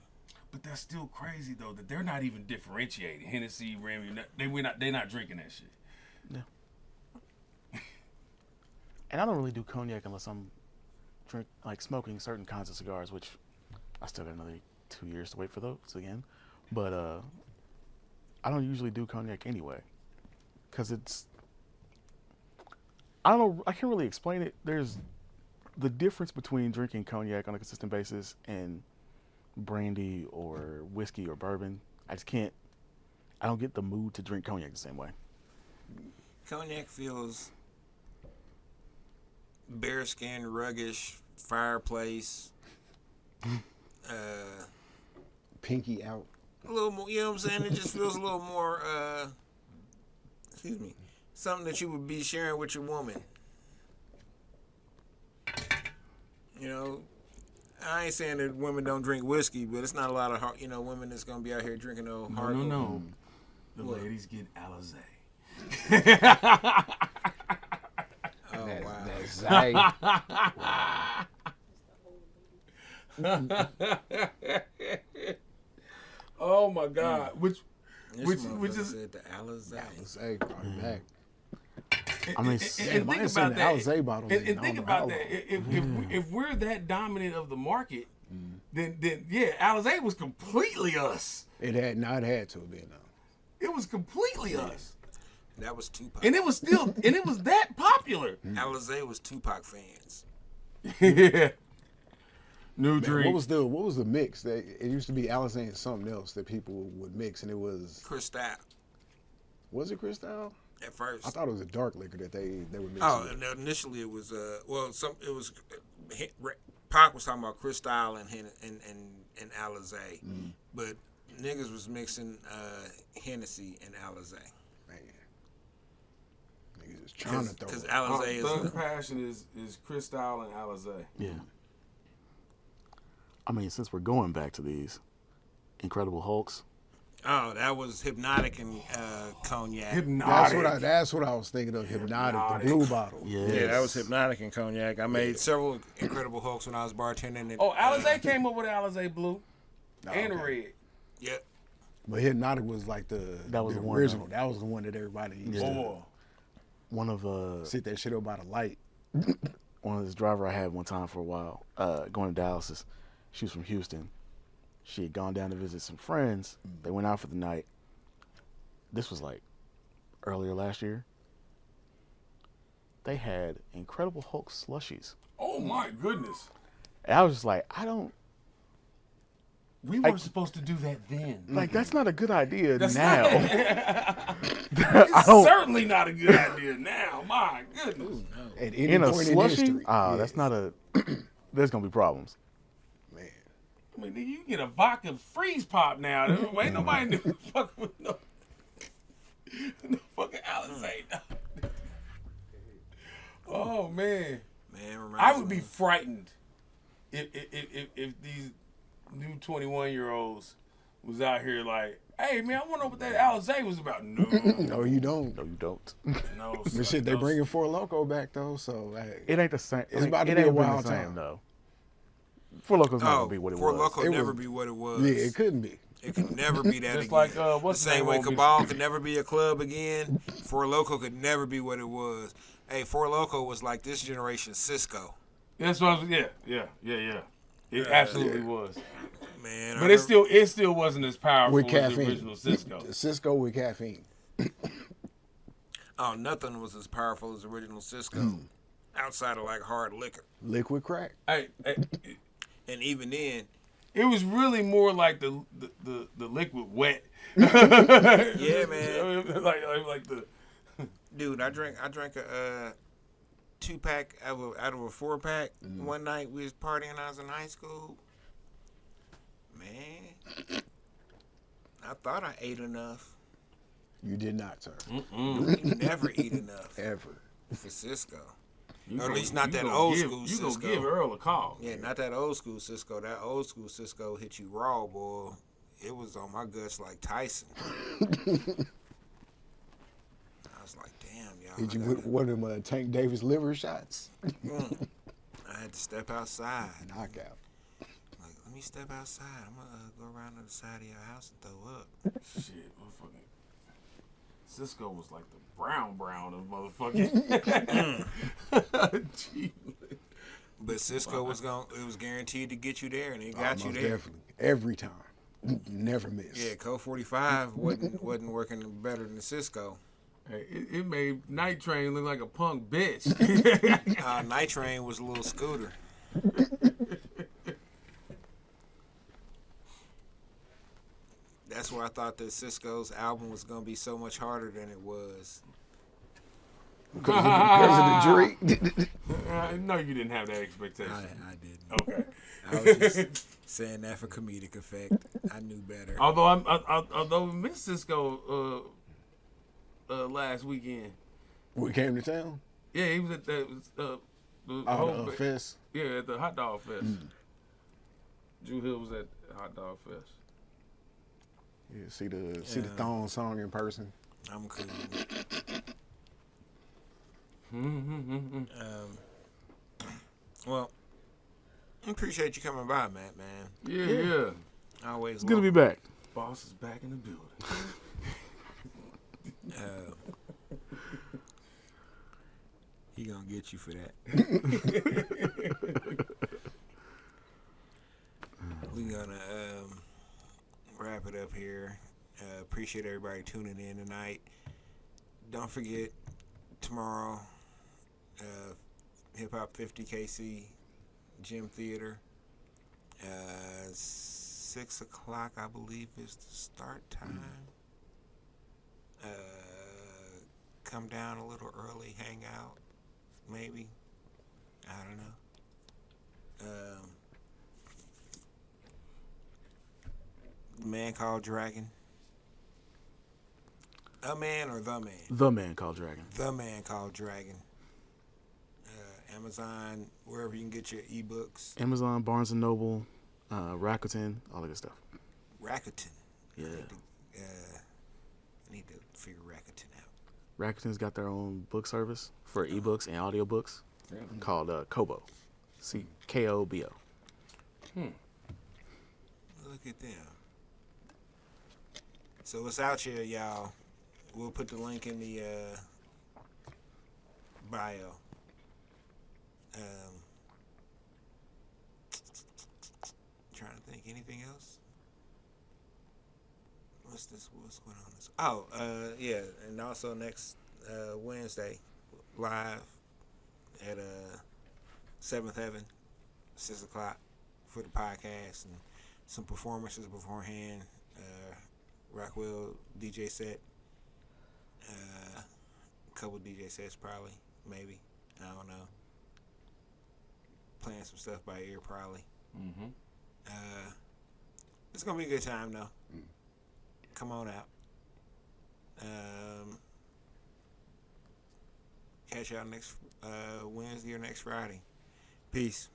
But that's still crazy though that they're not even differentiating Hennessy, Remy. They're not drinking that shit. Yeah. And I don't really do cognac unless I'm smoking certain kinds of cigars, which I still got another 2 years to wait for those again. But I don't usually do cognac anyway, because I don't know. I can't really explain it. There's the difference between drinking cognac on a consistent basis and brandy or whiskey or bourbon. I just can't. I don't get the mood to drink cognac the same way. Cognac feels bearskin, ruggish, fireplace. Pinky out. A little more, you know what I'm saying? It just feels a little more, excuse me, something that you would be sharing with your woman. I ain't saying that women don't drink whiskey, but it's not a lot of women that's gonna be out here drinking no hard. No. The ladies get Alizé. Oh wow. That's right. Oh my God! Which This is said the Alizé. Alizé brought it back. I mean, and Damn, I think ain't seen about the that. Alizé bottle And in I think don't know about how that. long. If we're that dominant of the market, then yeah, Alizé was completely us. It had to have been though. It was completely us, That was Tupac. and it was that popular. Alizé was Tupac fans. Yeah. New Man, drink. what was the mix that it used to be Alizé and something else that people would mix, and it was it Cristal? At first. I thought it was a dark liquor that they would mix. Oh, with. and initially it was Pac was talking about Cristal and Alizé, but niggas was mixing Hennessy and Alizé. Man, niggas was trying to throw Because it. Alizé Thug is Passion is Cristal and Alizé. yeah. I mean, since we're going back to these Incredible Hulks, that was Hypnotic and cognac. Hypnotic. That's what I was thinking of. Hypnotic, the blue bottle. yes. Yeah, that was Hypnotic and cognac. I made several Incredible Hulks when I was bartending. Oh, Alizé came up with Alizé Blue and okay. red. Yep. But Hypnotic was like the That was the one, original. though. That was the one that everybody used Yeah. to One of sit that shit up by the light. one of this driver I had one time for a while, going to dialysis. She was from Houston. She had gone down to visit some friends. They went out for the night. This was like earlier last year. They had Incredible Hulk slushies. Oh my goodness. And I was just like, We weren't supposed to do that then. like, that's not a good idea That's now. It's certainly not a good idea now. My goodness. At any In a point in slushy? history. That's not a, there's going to be problems. Man. I mean, nigga, you get a vodka freeze pop now. Ain't nobody fucking with no fucking Alizé. Oh man, I would be frightened if these new 21-year-olds was out here like, hey man, I want to know what that Alizé was about. No, No, you don't. No, you don't. no. But shit, they bringing Four Loko back though, so hey. It ain't the same. It's about to it be a ain't been wild the same, time. though. Four Loco's not gonna be what it Four was. Loko It never was- be what it was. Yeah, it couldn't be. It could never be that Just again. like, the what's the same name way on this- Cabal could never be a club again. Four Loko could never be what it was. Hey, Four Loko was like this generation Cisco. That's what I was. Yeah. It absolutely was. Man, But it still wasn't as powerful With as caffeine. the original Cisco. Cisco with caffeine. Oh, nothing was as powerful as original Cisco. Outside of like hard liquor. Liquid crack. I And even then, it was really more like the liquid wet. yeah, man. like the Dude, I drank a 2-pack out of a 4-pack one night. We was partying. I was in high school. Man, I thought I ate enough. You did not, sir. You never eat enough Ever. for Cisco. you Or at go- least not you that go old give- school You Cisco. gonna give Earl a call. Yeah, not that old school Cisco. That old school Cisco hit you raw, boy. It was on my guts like Tyson. I was like, damn, y'all. Did you I with one of them Tank Davis liver shots? I had to step outside. Knockout. Like, let me step outside. I'm gonna go around to the side of your house and throw up. Shit, motherfucking Cisco was like the brown of motherfucking. Gee. But Cisco was it was guaranteed to get you there, and it got you Most there. definitely. Every time. Never miss. Yeah, Code 45 wasn't working better than Cisco. Hey, it made Night Train look like a punk bitch. Night Train was a little scooter. That's why I thought that Cisco's album was gonna be so much harder than it was. Because of the drink. No, you didn't have that expectation. I didn't. Okay. I was just saying that for comedic effect. I knew better. Although we missed Cisco last weekend. We came to town. Yeah, he was at the Fest. Yeah, at the hot dog fest. Drew Hill was at hot dog fest. Yeah, see the Thong song in person. I'm cool. Well, I appreciate you coming by, Matt, man. Yeah. Always It's good to be back. Boss is back in the building. He gonna get you for that. We gonna wrap it up here. Appreciate everybody tuning in tonight. Don't forget tomorrow, Hip Hop 50 KC Gym Theater. 6 o'clock, I believe, is the start time. Come down a little early, hang out, maybe. I don't know. Man Called Dragon. A man or the man? The Man Called Dragon. The Man Called Dragon. Amazon, wherever you can get your ebooks. Amazon, Barnes & Noble, Rakuten, all that good stuff. Rakuten. Yeah. I need to figure Rakuten out. Rakuten's got their own book service for ebooks and audiobooks called Kobo. Kobo. Look at them. So it's out here, y'all. We'll put the link in the bio. Trying to think, anything else? What's going on? Yeah, and also next Wednesday, live at 7th Heaven, 6 o'clock for the podcast and some performances beforehand. Rockwell DJ set, a couple DJ sets probably, maybe, I don't know. Playing some stuff by ear probably. It's gonna be a good time though. Come on out. Catch y'all next Wednesday or next Friday. Peace.